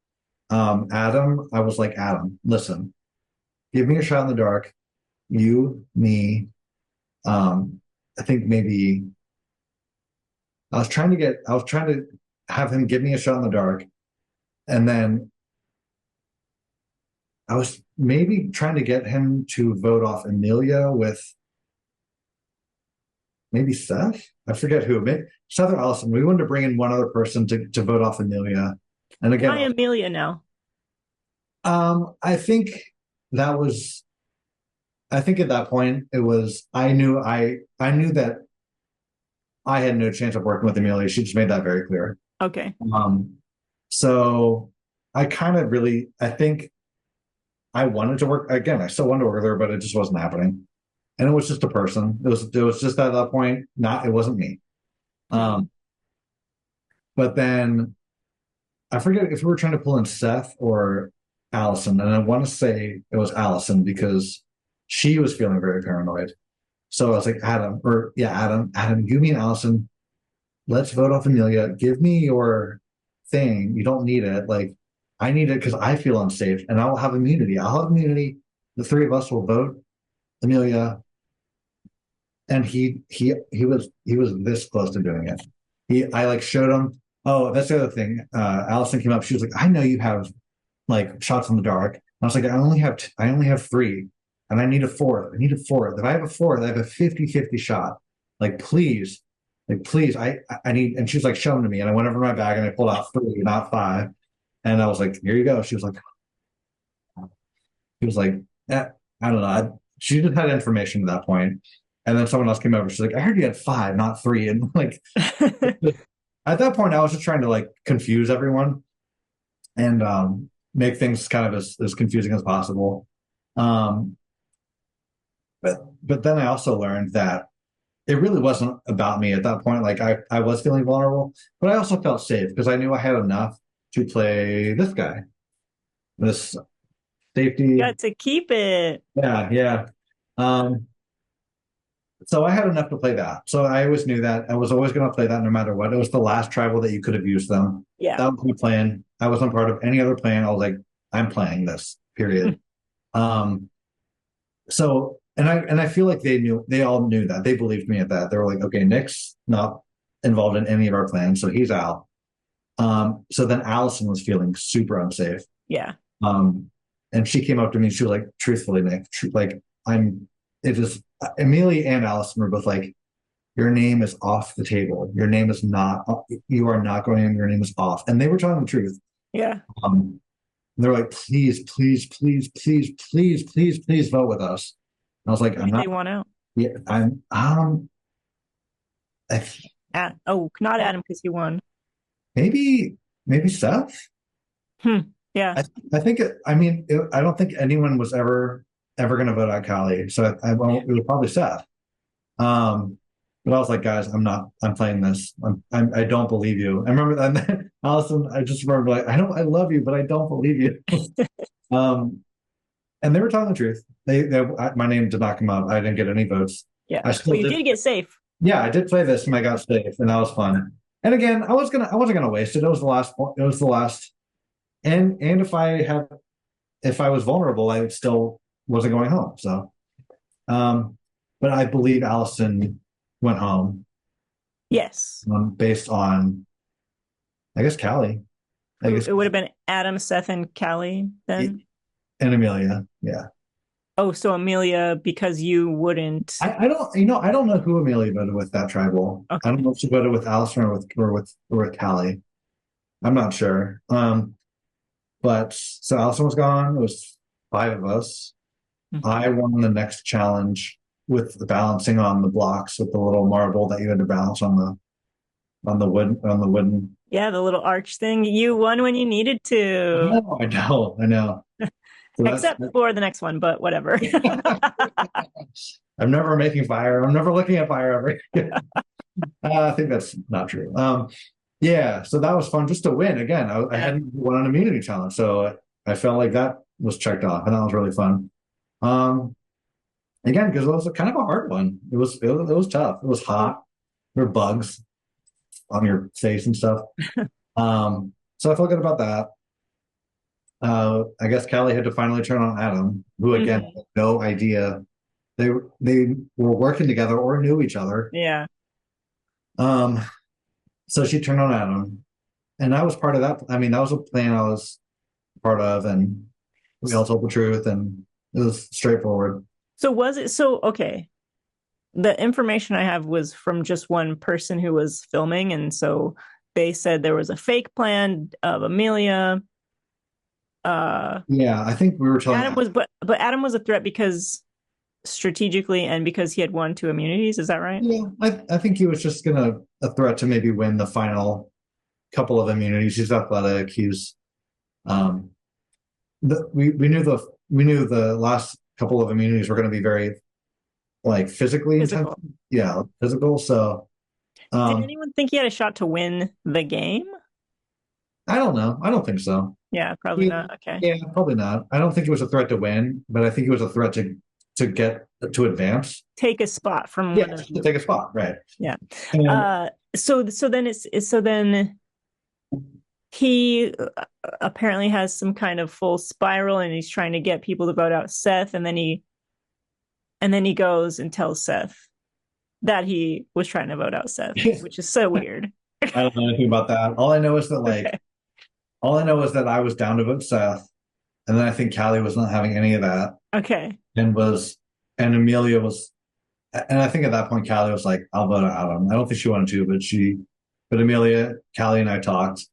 Adam, I was like, Adam, listen, give me a shot in the dark. You, me, I think maybe I was trying to have him give me a shot in the dark. And then I was maybe trying to get him to vote off Amelia with maybe Seth. I forget who. Maybe Seth or Allison. We wanted to bring in one other person to vote off Amelia. And again, why Amelia now? I think at that point it was, I knew that I had no chance of working with Amelia. She just made that very clear. Okay. So I kind of really, I think I wanted to work again. I still wanted to work with her, but it just wasn't happening. And it was just a person. It was just at that point, it wasn't me. But then I forget if we were trying to pull in Seth or Allison, and I want to say it was Allison because she was feeling very paranoid. So I was like, Adam, you, me, and Allison, let's vote off Amelia. Give me your thing. You don't need it. Like, I need it because I feel unsafe and I'll have immunity. I'll have immunity. The three of us will vote Amelia. And he was this close to doing it. I like showed him. Oh, that's the other thing. Allison came up. She was like, I know you have like shots in the dark. And I was like, I only have three and I need a fourth. I need a fourth. If I have a fourth, I have a 50-50 shot. Like, please, I need, and she was like showing to me. And I went over my bag and I pulled out three, not five. And I was like, here you go. She was like, I don't know. She just had information at that point. And then someone else came over. She's like, I heard you had five, not three. And like, at that point, I was just trying to like confuse everyone and make things kind of as confusing as possible. Um, but then I also learned that it really wasn't about me at that point. Like I was feeling vulnerable, but I also felt safe because I knew I had enough to play this guy, this safety. Got to keep it. Yeah, yeah. Um, so I had enough to play that. So I always knew that I was always going to play that no matter what. It was the last tribal that you could have used them. Yeah. That was my plan. I wasn't part of any other plan. I was like, I'm playing this, period. um, so and I feel like they all knew that. They believed me at that. They were like, okay, Nick's not involved in any of our plans, so he's out. So then Allison was feeling super unsafe. Yeah. And she came up to me and she was like, truthfully, Nick, like it is Amelia and Allison were both like, your name is off the table. Your name is not, you are not going in, your name is off. And they were telling the truth. Yeah. They're like, please, please, please, please, please, please, please vote with us. And I was like, I'm not. They want out. Yeah, I'm. Not Adam because he won. Maybe Seth. Yeah. I think. I don't think anyone was ever going to vote out Callie. So it was probably Seth. But I was like, guys, I'm playing this. I don't believe you. I remember that, Allison, I just remember like, I love you, but I don't believe you. And they were telling the truth. My name did not come up. I didn't get any votes. Yeah. But you did get safe. Yeah, I did play this and I got safe and that was fun. And again, I wasn't gonna waste it. It was the last point. It was the last. And if I was vulnerable, I still wasn't going home. So, but I believe Allison went home. Yes. Based on, I guess, Callie. I guess it would have been Adam, Seth, and Callie then. And Amelia. Yeah. Oh, so Amelia, because you wouldn't. I don't know who Amelia voted with that tribal. Okay. I don't know if she voted with Allison or with Callie. I'm not sure. But so Allison was gone. It was 5 of us. Mm-hmm. I won the next challenge with the balancing on the blocks with the little marble that you had to balance on the wooden. Yeah, the little arch thing. You won when you needed to. I know. So except for the next one, but whatever. I'm never making fire. I'm never looking at fire ever. I think that's not true. Yeah, so that was fun just to win again. I hadn't won an immunity challenge, so I felt like that was checked off, and that was really fun. Again, because it was kind of a hard one. It was tough. It was hot. There were bugs on your face and stuff. So I felt good about that. I guess Callie had to finally turn on Adam, who again had no idea they were working together or knew each other. Yeah. So she turned on Adam, and I was part of that. I mean, that was a plan I was part of, and we all told the truth, and it was straightforward. So was it okay? The information I have was from just one person who was filming, and so they said there was a fake plan of Amelia. Yeah, I think we were telling Adam was, but Adam was a threat because strategically and because he had won 2 immunities. Is that right? Yeah, I think he was just a threat to maybe win the final couple of immunities. He's athletic. He's we knew the last couple of immunities were going to be very like physically intense. Yeah, physical. So did anyone think he had a shot to win the game? I don't know. I don't think so. Yeah, probably not. Okay. Yeah, probably not. I don't think it was a threat to win, but I think it was a threat to get to advance. Take a spot from to take a spot, right? Yeah. So then he apparently has some kind of full spiral, and he's trying to get people to vote out Seth, and then he goes and tells Seth that he was trying to vote out Seth, which is so weird. I don't know anything about that. All I know is that Okay. I was down to vote Seth, and then I think Callie was not having any of that, Okay. and Amelia was, and I think at that point Callie was like, "I'll vote Adam." I don't think she wanted to, but Amelia, Callie, and I talked,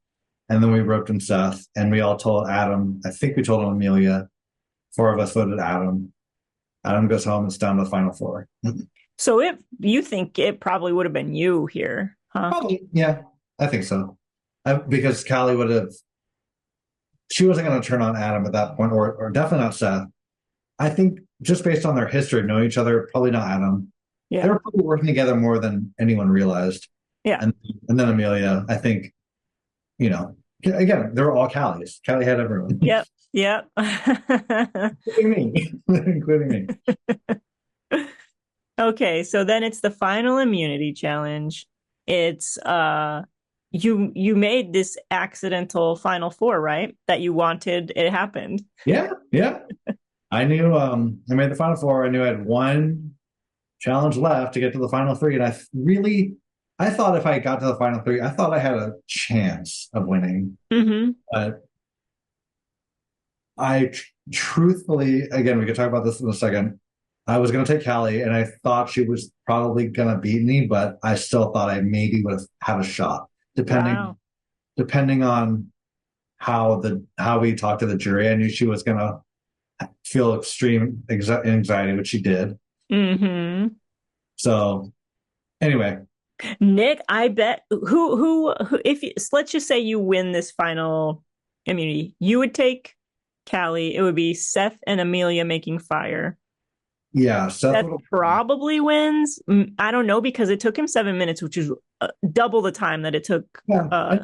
and then we roped in Seth, and we all told Adam. I think we told him Amelia. Four of us voted Adam. Adam goes home. It's down to the final four. So if you think it probably would have been you here, huh? Probably, yeah, I think so. Because Callie would have, she wasn't going to turn on Adam at that point, or definitely not Seth. I think just based on their history of knowing each other, probably not Adam. They Yeah. were probably working together more than anyone realized. Yeah. And then Amelia, I think, again, they were all Callies. Callie had everyone. Yep. Yep. Including me. Including me. Okay, so then it's the final immunity challenge. It's you made this accidental final four, right? That you wanted it happened. Yeah, yeah. I knew I made the final four. I knew I had one challenge left to get to the final three. And I thought if I got to the final three, I thought I had a chance of winning. Mm-hmm. But truthfully, again, we could talk about this in a second. I was going to take Callie, and I thought she was probably going to beat me, but I still thought I maybe would have had a shot, Wow. depending on how we talked to the jury. I knew she was going to feel extreme anxiety, which she did. Mm-hmm. So anyway, Nick, I bet who if you, let's just say you win this final immunity, you would take Callie. It would be Seth and Amelia making fire. yeah, Seth probably wins. I don't know because it took him 7 minutes, which is double the time that it took. Yeah,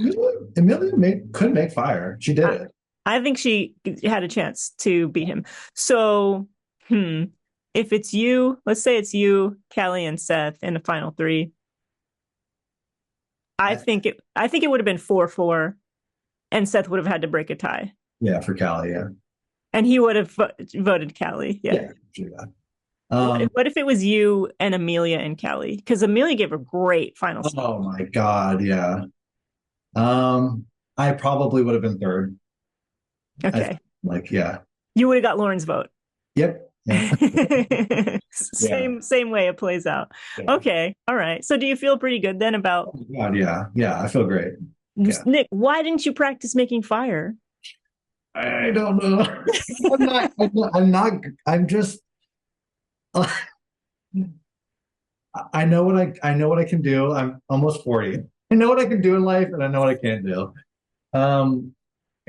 Amelia could make fire. She did it. I think she had a chance to beat him. So, if it's you, let's say it's you, Callie, and Seth in the final three. I think it would have been 4-4, and Seth would have had to break a tie. Yeah, for Callie, yeah. And he would have voted Callie. Yeah. What if it was you and Amelia and Callie? Because Amelia gave a great final speech. Oh my God, yeah. I probably would have been third. Okay. Yeah. You would have got Lauren's vote. Yep. Yeah. Same way it plays out. Yeah. Okay. All right. So do you feel pretty good then about? Oh God, yeah. Yeah, I feel great. Yeah. Nick, why didn't you practice making fire? I don't know. I'm just I know what I can do. I'm almost 40. I know what I can do in life, and I know what I can't do.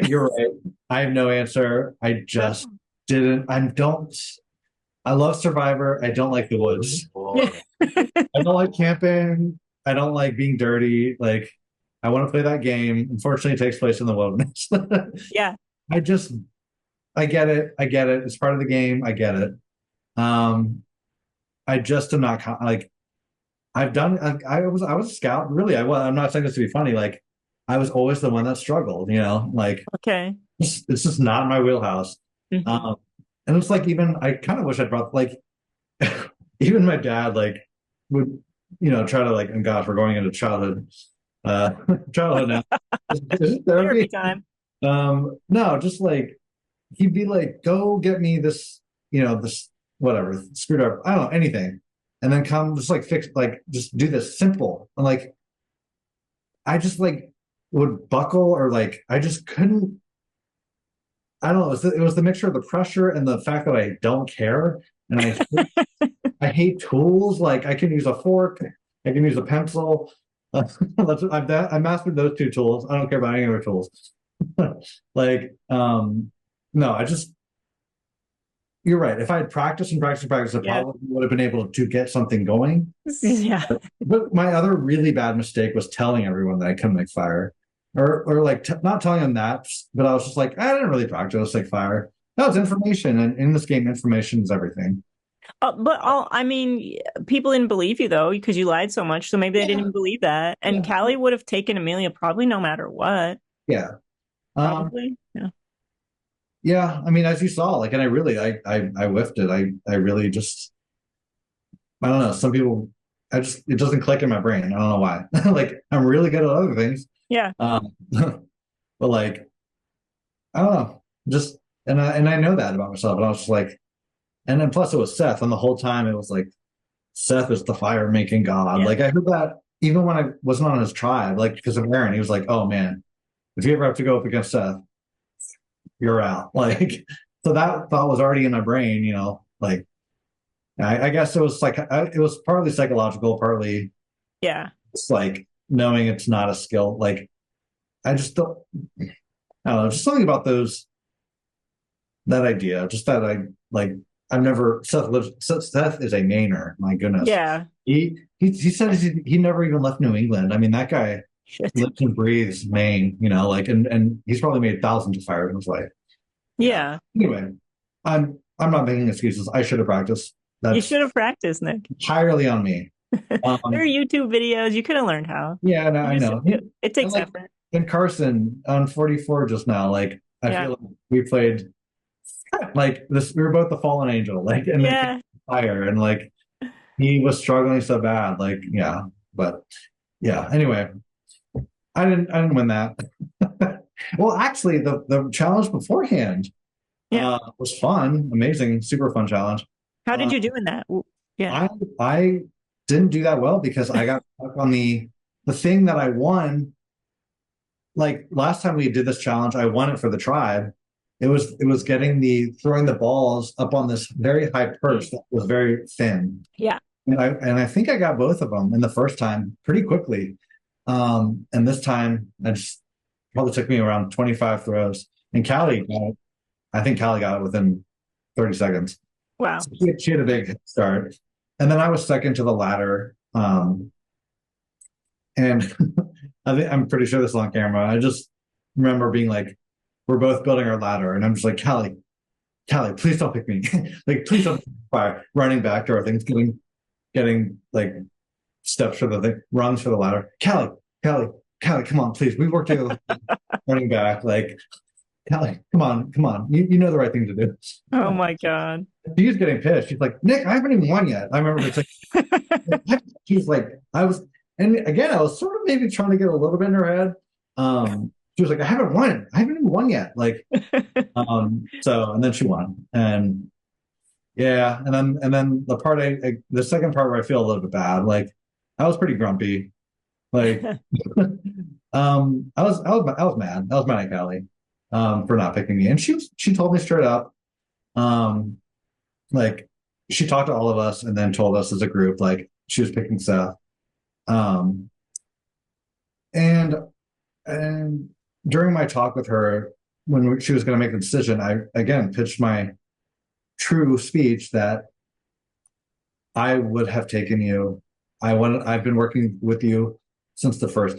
You're right. I have no answer. I just didn't. I love Survivor. I don't like the woods. I don't like camping. I don't like being dirty. Like, I want to play that game. Unfortunately, it takes place in the wilderness. Yeah. I get it. It's part of the game. I get it. I just am not like, I was a scout. Really, I'm not saying this to be funny. Like, I was always the one that struggled, like, okay. It's just not my wheelhouse. Mm-hmm. And it's like, even, I kind of wish I'd brought, like, even my dad, like, would, try to, like, and gosh, we're going into childhood now. Is it therapy time? No, just like, he'd be like, go get me this, this, whatever, screwdriver, I don't know, anything. And then come just like fix, like, just do this simple. And like, I just like would buckle, or like, I just couldn't, I don't know. It was the mixture of the pressure and the fact that I don't care. And I hate tools. Like, I can use a fork, I can use a pencil. I mastered those two tools. I don't care about any other tools. Like, no, you're right. If I had practiced, I probably would have been able to get something going. Yeah. But my other really bad mistake was telling everyone that I couldn't make fire, or like not telling them that. But I was just like, I didn't really practice like fire. No, it's information, and in this game, information is everything. I mean, people didn't believe you though because you lied so much. So maybe they didn't Yeah, even believe that. And yeah, Callie would have taken Amelia probably no matter what. yeah. Um, Probably. Yeah. yeah. I mean, as you saw, like, and I whiffed it. I really just, I don't know. Some people, it doesn't click in my brain. I don't know why. Like, I'm really good at other things. Yeah. But like, I don't know. Just, and I know that about myself. And I was just like, and then plus it was Seth, and the whole time it was like, Seth is the fire making god. Yeah. Like, I heard that even when I wasn't on his tribe, like, because of Aaron, he was like, oh man, if you ever have to go up against Seth, you're out. Like, so that thought was already in my brain, like, I guess it was like, it was partly psychological, partly Yeah. it's like knowing it's not a skill. Like, I just don't, I don't know, just something about that idea, just that like, I've never, Seth is a Mainer, my goodness. Yeah. He said he never even left New England. I mean, that guy Shit. lives and breathes Maine, like, and he's probably made thousands of fires in his life. Yeah. Yeah. Anyway, I'm not making excuses. I should have practiced. You That's should have practiced, Nick. entirely on me. There are Um, YouTube videos. You could have learned how. yeah, no, You I just know. it And takes like, effort. and Carson on 44 just now, like, I Yeah. feel like we played like this. We were both the fallen angel, like, and then Yeah. fire, and like he was struggling so bad, like, yeah. But yeah. Anyway, I didn't win that. Well, actually, the challenge beforehand Yeah. was fun, amazing, super fun challenge. How did Uh, you do in that? Yeah. I didn't do that well because I got stuck on the thing that I won. Like last time we did this challenge, I won it for the tribe. It was getting the throwing the balls up on this very high perch that was very thin. Yeah. And I think I got both of them in the first time pretty quickly. And this time I just probably took me around 25 throws. And I think Callie got it within 30 seconds. Wow. So she had a big head start. And then I was stuck into the ladder. And I'm pretty sure this is on camera. I just remember being like, we're both building our ladder. And I'm just like, Callie, please don't pick me. Like, please don't fire. Running back to our things, getting like steps for the thing, rungs for the ladder. Callie, come on, please. We worked together. Running back, like, Callie, come on. You know the right thing to do. Oh my God. She's getting pissed. She's like, Nick, I haven't even won yet. I remember it's like, she's like, and again, I was sort of maybe trying to get a little bit in her head. She was like, I haven't won. I haven't even won yet. Like, and then she won. And yeah, and then the second part where I feel a little bit bad, like, I was pretty grumpy. Like, I was mad. I was mad at Callie, for not picking me. And she told me straight up, like, she talked to all of us and then told us as a group, like, she was picking Seth. Um, and and during my talk with her, when she was going to make the decision, I again pitched my true speech that I would have taken you. I've been working with you since the first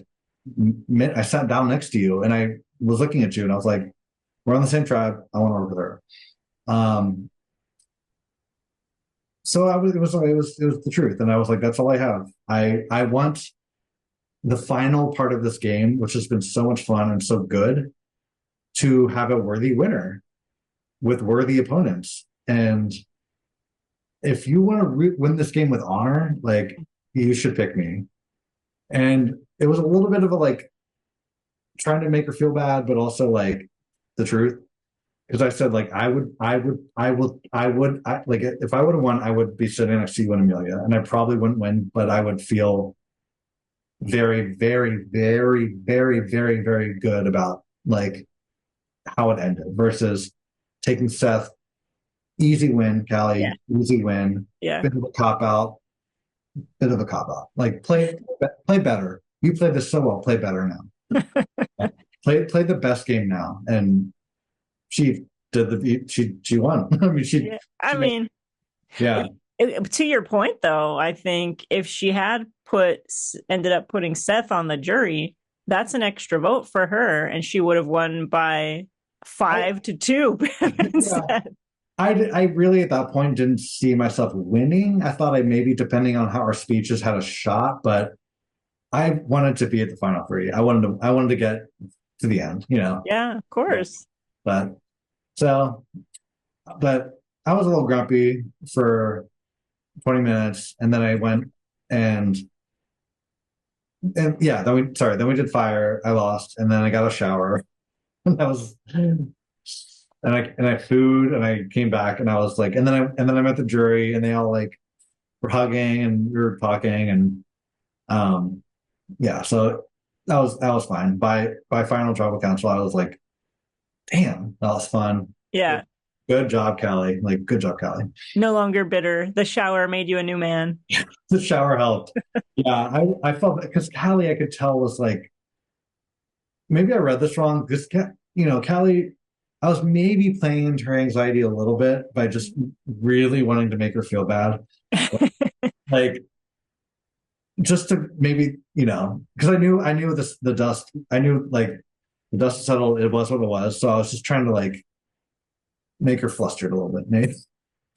minute. I sat down next to you and I was looking at you and I was like, we're on the same tribe. I want to work with her. So it was the truth. And I was like, that's all I have. I want the final part of this game, which has been so much fun and so good, to have a worthy winner with worthy opponents. And if you want to win this game with honor, like, you should pick me. And it was a little bit of a, like, trying to make her feel bad, but also like the truth. Because I said, like, like, if I would have won, I would be sitting next to you and Amelia, and I probably wouldn't win, but I would feel very, very, very, very, very, very good about, like, how it ended versus taking Seth. Easy win, Callie. Yeah. Easy win. Yeah. Bit of a cop out. Like, play better. You played this so well. Play better now. play the best game now. And she she won. I mean, Yeah. I mean, yeah. To your point, though, I think if she had ended up putting Seth on the jury, that's an extra vote for her, and she would have won by 5-2 instead. I really at that point didn't see myself winning. I thought I maybe, depending on how our speeches, had a shot, but I wanted to be at the final three. I wanted to get to the end, you know. Yeah, of course. But so, but I was a little grumpy for 20 minutes, and then I went and yeah, then we did fire. I lost, and then I got a shower. And that was and I food, and I came back, and I was like, and then I met the jury, and they all like were hugging, and we were talking, and um yeah, so that was fine. By final tribal council, I was like, damn, that was fun. Yeah. Good job, Callie. Like, good job, Callie. No longer bitter. The shower made you a new man. The shower helped. Yeah, I felt because Callie, I could tell, was like, maybe I read this wrong. Because Callie, I was maybe playing into her anxiety a little bit by just really wanting to make her feel bad. Like, just to maybe, because I knew this, the dust, I knew like the dust settled, it was what it was. So I was just trying to like make her flustered a little bit. Maybe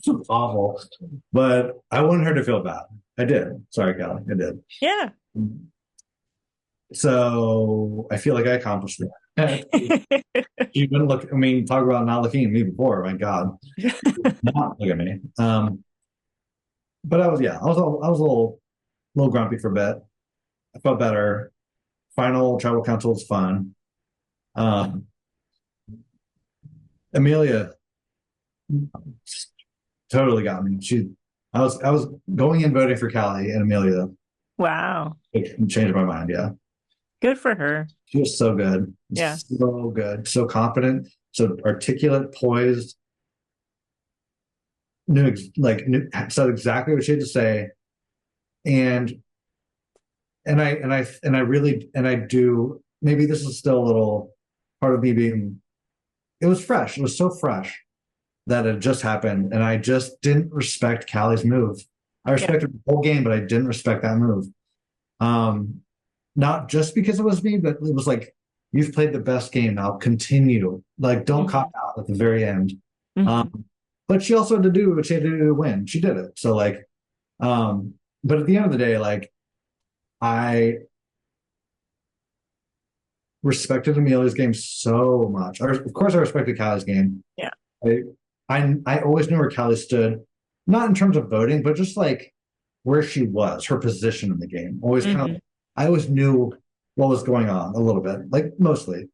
it's awful, but I wanted her to feel bad. I did. Sorry, Callie, I did. Yeah. So I feel like I accomplished it. You wouldn't look. I mean, talk about not looking at me before. My God, not look at me. But I was a little grumpy for a bit. I felt better. Final tribal council was fun. Amelia totally got me. I was going in voting for Callie, and Amelia Wow. changed my mind. Yeah, Good for her. she was so good. Yeah. So good, so confident, so articulate, poised. Said exactly what she had to say, and I do. Maybe this is still a little part of me being. It was fresh. It was so fresh that it just happened, and I just didn't respect Callie's move. I respected the whole game, but I didn't respect that move. Not just because it was me, but it was like, you've played the best game. Now continue. Like, don't cop out at the very end. Mm-hmm. But she also had to do what she had to do to win. She did it. So like, but at the end of the day, like, I respected Amelia's game so much. Of course, I respected Callie's game. Yeah. I always knew where Callie stood, not in terms of voting, but just like where she was, her position in the game. Always kind of, I always knew what was going on a little bit, like mostly.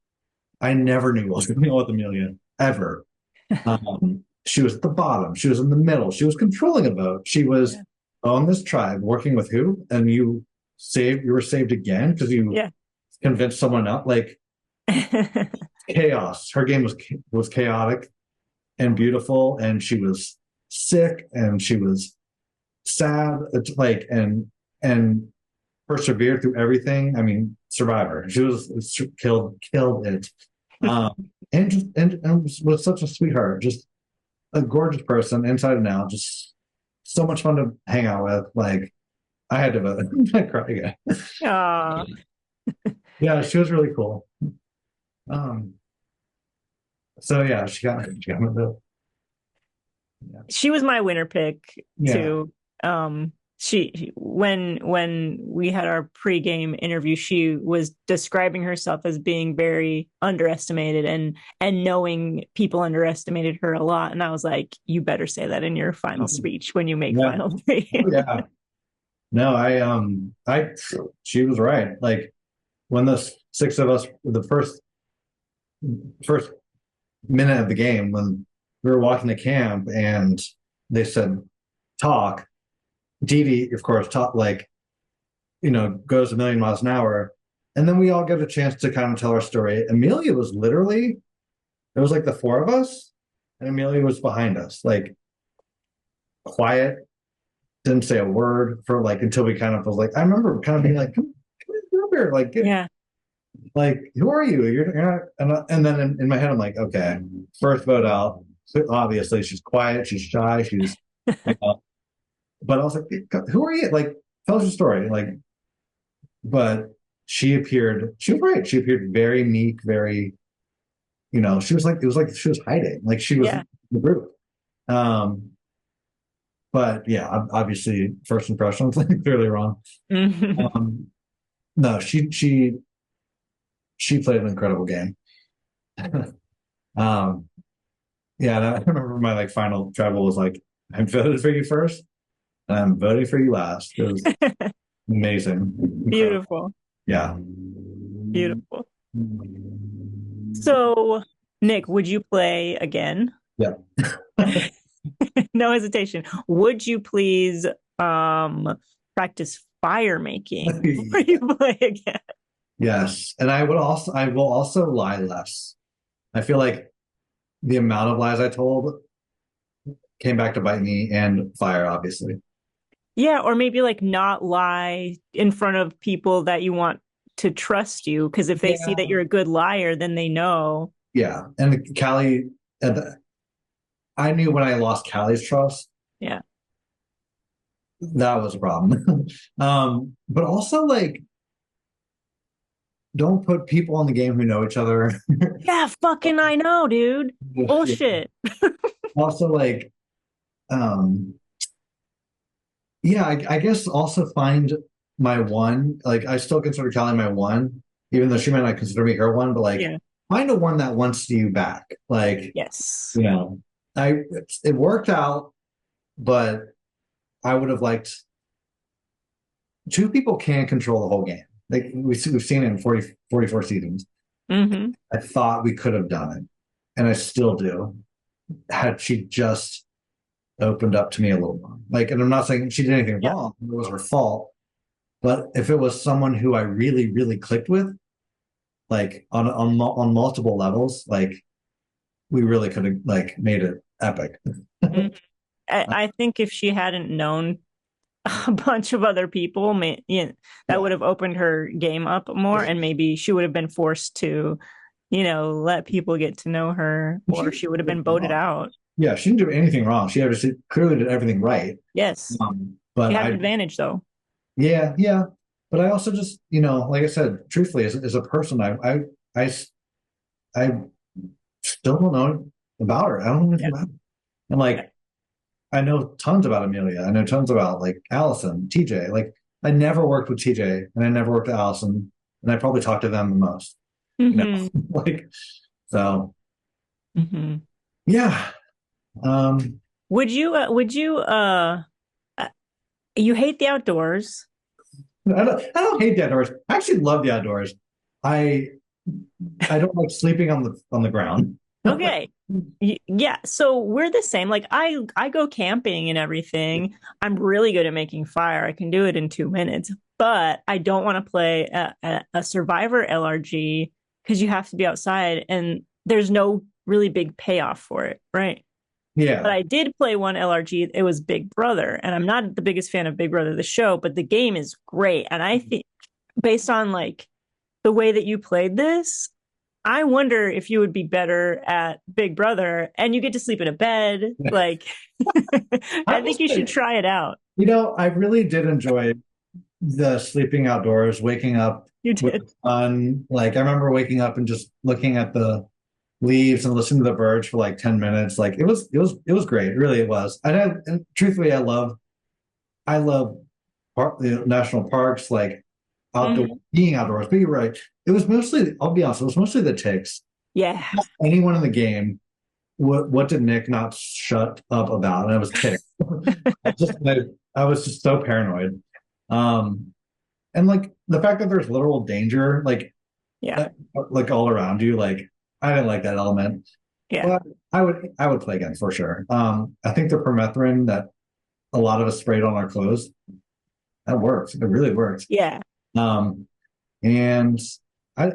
I never knew what was going on with Amelia ever. She was at the bottom. She was in the middle. She was controlling a vote. She was on this tribe working with who? And you were saved again because you convinced someone else. Like, chaos. Her game was chaotic and beautiful, and she was sick, and she was sad. It's like and persevered through everything. I mean, survivor. She was killed it. And was such a sweetheart, just a gorgeous person inside and out, just so much fun to hang out with. Like, I had to vote. I cried again. Aww. Yeah, she was really cool. So yeah, she got my vote. Yeah. She was my winner pick Yeah. too. When we had our pregame interview, she was describing herself as being very underestimated and knowing people underestimated her a lot. And I was like, you better say that in your final speech when you make final three. Yeah. No, she was right. Like, when the six of us, the first minute of the game, when we were walking to camp and they said, talk, Dee Dee, of course, talk, like, goes a million miles an hour. And then we all get a chance to kind of tell our story. Amelia was literally, it was like the four of us, and Amelia was behind us, like, quiet, didn't say a word for like, until we kind of was like, I remember kind of being like, come over here, like, like, who are you? You're not, and then in my head, I'm like, okay, first vote out. So obviously, she's quiet, she's shy, she's, but I was like, who are you? Like, tell us your story. Like, but she was right. She appeared very meek, very, she was like, it was like she was hiding, like she was in the group. Um, but yeah, obviously first impressions clearly wrong. Um, no, she played an incredible game. um, yeah, and I remember my like final travel was like, I'm voted for you first, and I'm voting for you last. It was amazing, incredible. Beautiful. Yeah. Beautiful. So, Nick, would you play again? Yeah. No hesitation. Would you please practice fire making before you play again? Yes. And I will also lie less. I feel like the amount of lies I told came back to bite me and fire, obviously. Yeah, or maybe like not lie in front of people that you want to trust you, because if they see that Yeah. you're a good liar, then they know. Yeah. And Callie, I knew when I lost Callie's trust, Yeah. that was a problem. But also like, don't put people in the game who know each other. Yeah, fucking I know, dude. Yeah. Bullshit. Also, like, um, yeah, I guess also find my one. Like, I still consider Callie my one, even though she might not consider me her one. But like, Yeah. find a one that wants you back. Like, Yes. you know, I it worked out, but I would have liked two people can control the whole game. Like we've seen it in 44 seasons. Hmm. I thought we could have done it, and I still do. Had she just opened up to me a little more. Like, and I'm not saying she did anything Yeah. wrong, it was her fault. But if it was someone who I really, really clicked with, like on multiple levels, like we really could have like made it epic. Mhm. I think if she hadn't known a bunch of other people, that Yeah. would have opened her game up more, and maybe she would have been forced to, let people get to know her, or she would have been voted out. Yeah, she didn't do anything wrong. She obviously clearly did everything right. Yes. She But had an advantage, though. yeah, yeah. But I also just, like I said, truthfully, as a person, I, I still don't know about her. I don't know anything Yeah. about her. And like, I know tons about Amelia. I know tons about like Allison, TJ. Like, I never worked with TJ and I never worked with Allison, and I probably talked to them the most. Hmm. Like, so Hmm. yeah. Um, you hate the outdoors. I don't hate the outdoors. I actually love the outdoors. I I don't like sleeping on the ground. Okay. Yeah, so we're the same. Like I go camping and everything. I'm really good at making fire. I can do it in 2 minutes, but I don't want to play a Survivor LRG because you have to be outside and there's no really big payoff for it, right? But Yeah. I did play one LRG. It was Big Brother, and I'm not the biggest fan of Big Brother the show, but the game is great. And I think based on like the way that you played this, I wonder if you would be better at Big Brother, and you get to sleep in a bed. Like, I I think was you should try it out. I really did enjoy the sleeping outdoors, waking up You with the did. sun. Like I remember waking up and just looking at the leaves and listening to the birds for like 10 minutes. Like it was great. Really it was. And truthfully, I love national parks, like outdoor Mhm. being outdoors. But you're right. It was mostly, I'll be honest, it was mostly the ticks. Yeah. Anyone in the game, what did Nick not shut up about? And it was ticks. I was just so paranoid. Um, and like the fact that there's literal danger, Yeah. like all around you, like I didn't like that element. Yeah. But I would play again for sure. I think the permethrin that a lot of us sprayed on our clothes, that works. It really works. Yeah. Um, and I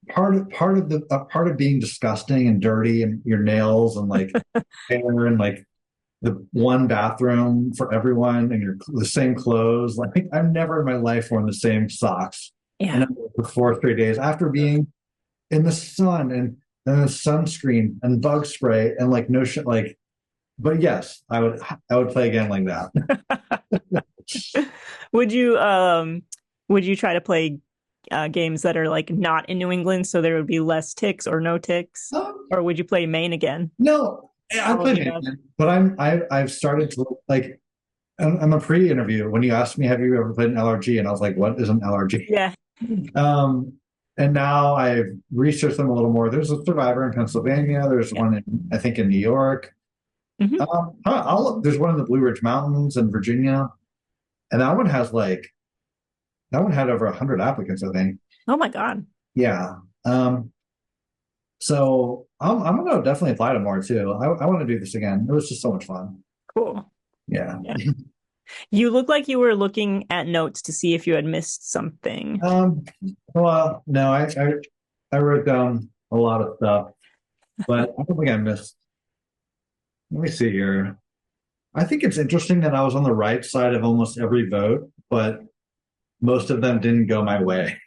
part of being disgusting and dirty and your nails and like hair and like the one bathroom for everyone and the same clothes. Like I've never in my life worn the same socks Yeah. and for 4 straight days after being in the sun and then the sunscreen and bug spray and like no shit. Like, but yes, I would play again like that. Would you try to play games that are like not in New England so there would be less ticks or no ticks? Um, Or would you play Maine again? no, I played Hitman, but I've started to like. I'm a pre-interview. When you asked me, "Have you ever played an LRG?" and I was like, "What is an LRG?" Yeah. Um, and now I've researched them a little more. There's a Survivor in Pennsylvania. There's Yeah. one I think in New York. Hmm. There's one in the Blue Ridge Mountains in Virginia, and that one had over 100 applicants, I think. Oh my God. Yeah. So I'm gonna definitely apply to more too. I want to do this again. It was just so much fun. Cool. Yeah. Yeah. You look like you were looking at notes to see if you had missed something. Um, well, no, I wrote down a lot of stuff, but I don't think I missed. Let me see here. I think it's interesting that I was on the right side of almost every vote, but most of them didn't go my way.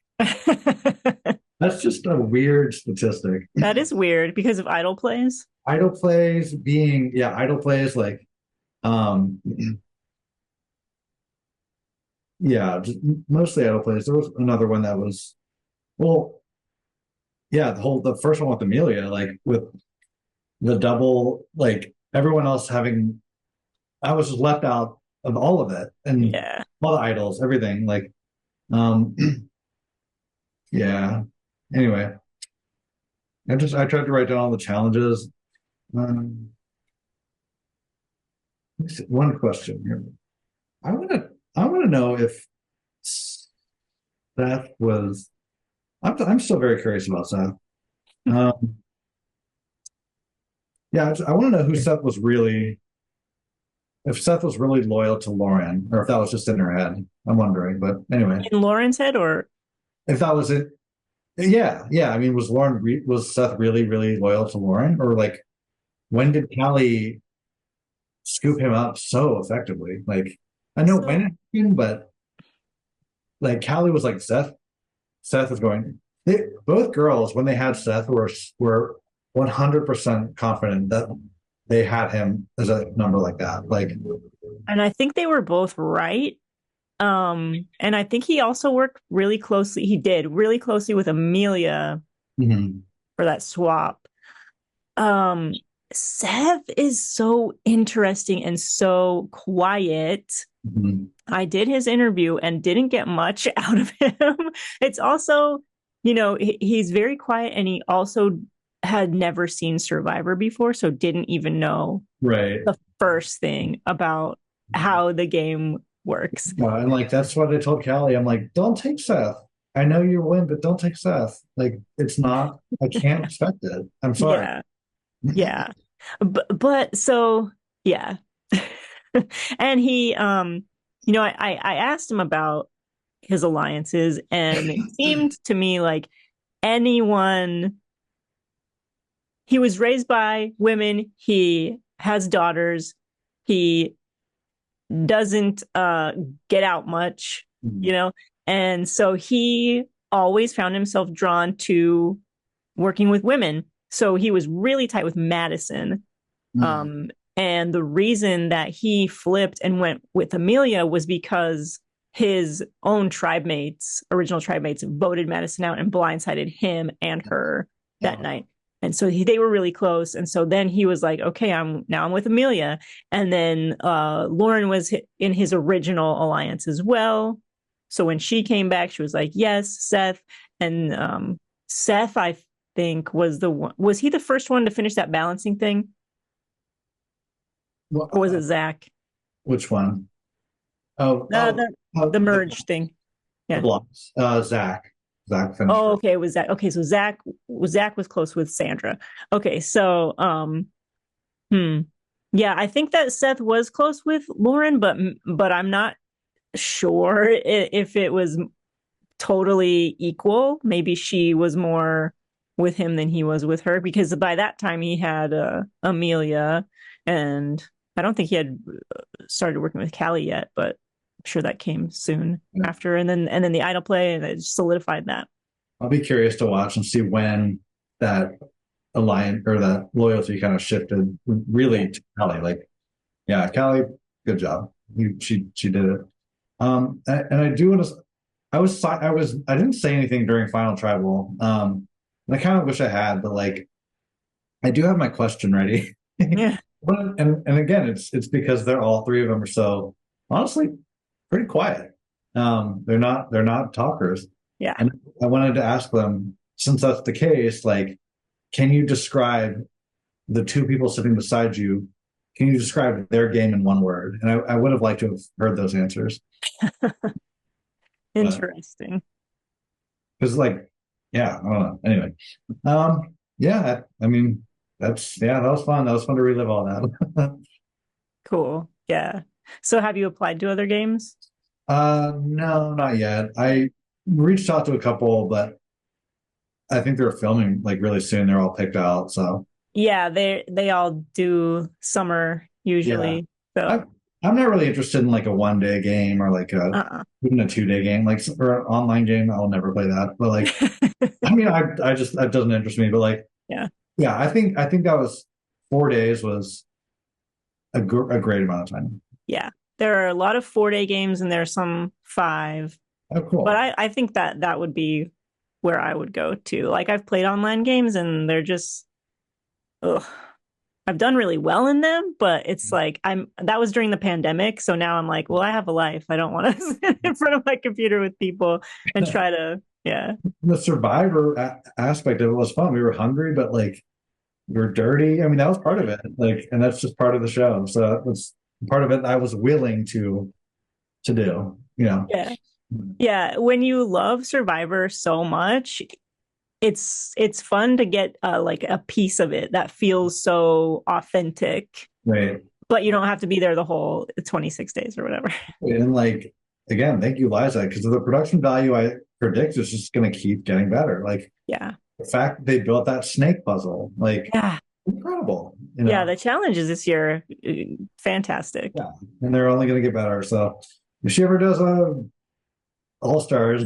That's just a weird statistic. That is weird because of idle plays. Idle plays like, um, yeah, just mostly idle plays. There was another one that was, well, yeah, the first one with Amelia, like with the double, like everyone else having, I was just left out of all of it and Yeah. all the idols, everything. Like, um, yeah. Anyway, I tried to write down all the challenges. Um, one question here. I want to know if Seth was. I'm still very curious about Seth. Um, yeah, I want to know who Seth was really. If Seth was really loyal to Lauren, or if that was just in her head. I'm wondering, but anyway, In Lauren's head, or if that was it, yeah. I mean, was Seth really loyal to Lauren, or like when did Callie scoop him up so effectively? Like I know when it happened, but like Callie was like Seth is going. Both girls, when they had Seth, were 100% confident that they had him as a number like that. Like, and I think they were both right. And I think he also worked really closely. He did really closely with Amelia mhm, for that swap. Um, Seth is so interesting and so quiet. mhm. I did his interview and didn't get much out of him. It's also, he's very quiet and he also had never seen Survivor before, so didn't even know Right. the first thing about how the game works. And like that's what I told Callie. I'm like, don't take Seth. I know you win, but don't take Seth. Like, it's not. I can't expect it. I'm sorry. Yeah. Yeah. But so yeah. And he I asked him about his alliances and it seemed to me like anyone he was raised by women, he has daughters, he doesn't get out much, and so he always found himself drawn to working with women. So he was really tight with Madison. Mm. And the reason that he flipped and went with Amelia was because his own original tribe mates, voted Madison out and blindsided him and her that night. And so they were really close. And so then he was like, okay, I'm with Amelia. And then Lauren was in his original alliance as well. So when she came back, she was like, yes, Seth. And Seth, I think, was he the first one to finish that balancing thing? Well, Or was it Zach? which one? Oh, The merge thing. The Yeah. blocks. Zach. Zach finished. Oh, okay. It was Zach. Okay, so Zach was close with Sandra. Okay, so yeah, I think that Seth was close with Lauren, but I'm not sure if it was totally equal. Maybe she was more with him than he was with her, because by that time he had Amelia, and I don't think he had started working with Callie yet, but I'm sure that came soon after. And then the idol play, and it solidified that. I'll be curious to watch and see when that alliance or that loyalty kind of shifted really to Callie. Like, yeah, Callie, good job. She did it. And I do want to. I didn't say anything during Final Tribal. And I kind of wish I had, but like, I do have my question ready. Yeah. And again, it's because they're all three of them are so honestly pretty quiet. They're not talkers. Yeah. And I wanted to ask them, since that's the case, like, can you describe the two people sitting beside you? Can you describe their game in one word? And I would have liked to have heard those answers. Interesting. Because like, yeah, I don't know. Anyway, yeah, I mean, that was fun. That was fun to relive all that. Cool. Yeah. So have you applied to other games? No, not yet. I reached out to a couple, but I think they're filming like really soon. They're all picked out. So Yeah, they all do summer yeah, usually. I, So I'm not really interested in like a 1 day game or like even a 2 day game, like or an online game. I'll never play that. But like, I mean, I just that doesn't interest me. But like, Yeah. yeah, I think that was 4 days was a great amount of time. Yeah. There are a lot of 4-day games and there are some 5. Oh, cool. But I think that would be where I would go to. Like I've played online games and they're just ugh. I've done really well in them, but it's like that was during the pandemic. So now I'm like, well, I have a life. I don't want to sit in front of my computer with people and try to, yeah. The survivor aspect of it was fun. We were hungry, but like we were dirty. I mean, that was part of it. Like, and that's just part of the show. So that was part of it I was willing to do, you know. Yeah. Yeah. When you love Survivor so much, it's fun to get like a piece of it that feels so authentic, Right. but you don't have to be there the whole 26 days or whatever. And like again, thank you, Liza, because the production value I predict is just going to keep getting better. Like Yeah. the fact that they built that snake puzzle, like Yeah. incredible. You know? Yeah. The challenges this year, fantastic. Yeah, and they're only going to get better. So if she ever does All Stars,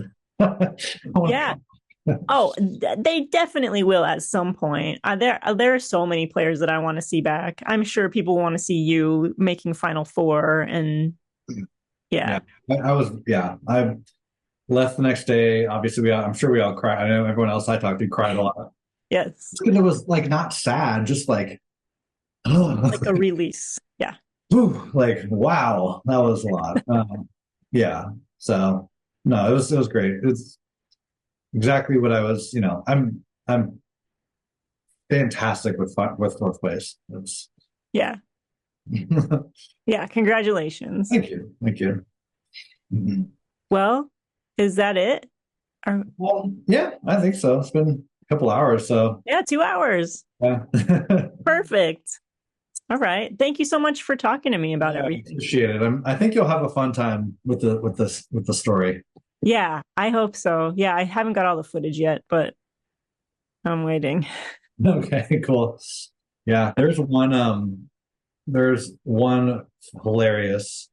Yeah. Oh, they definitely will at some point. There are so many players that I want to see back. I'm sure people want to see you making Final Four, and yeah. I left the next day. Obviously, I'm sure we all cried. I know everyone else I talked to cried a lot. Yes. Because it was like not sad, just like, oh, Like a release. Yeah. whew, like wow, that was a lot. Yeah. So no, it was great. It's exactly what I was. You know, I'm fantastic with fourth place. It's Yeah. Yeah. Congratulations. thank you, thank you. Mhm. Well, is that it? Well, yeah, I think so. It's been a couple hours, so Yeah, 2 hours. yeah. Perfect. All right. Thank you so much for talking to me about Yeah, I everything. appreciate it. I think you'll have a fun time with the story. Yeah, I hope so. Yeah, I haven't got all the footage yet, but I'm waiting. Okay, cool. Yeah, there's one hilarious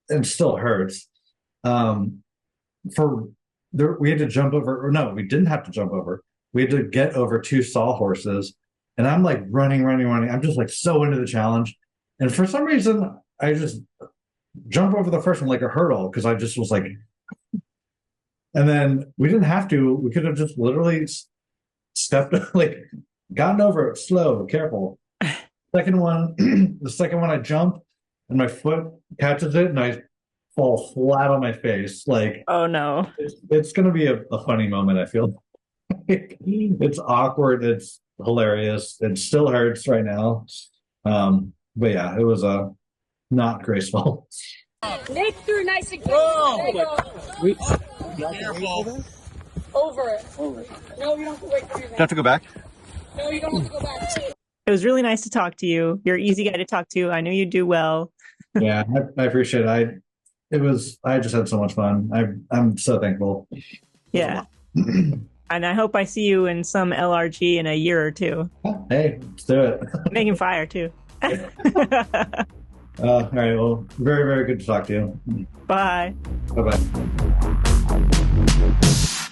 and still hurts. For there we had to jump over, or no, we didn't have to jump over. We had to get over 2 sawhorses, and I'm like running. I'm just like so into the challenge, and for some reason I just jump over the first one like a hurdle because I just was like, and then we didn't have to. We could have just literally stepped like gotten over it slow, careful. Second one, the second one I jump and my foot catches it and I fall flat on my face. Like, Oh no. it's going to be a funny moment, I feel. It's awkward. It's hilarious. It still hurts right now. But yeah, it was not graceful. Nick threw nice and quick. Careful. Over it. No, you don't have to wait for your Have to go back? No, you don't have to go back. It was really nice to talk to you. You're an easy guy to talk to. I knew you'd do well. Yeah, I appreciate it. I just had so much fun. I'm so thankful. Yeah. And I hope I see you in some LRG in a year or two. Hey, let's do it. Making fire too. All right. Well, very, very good to talk to you. Bye. Bye bye.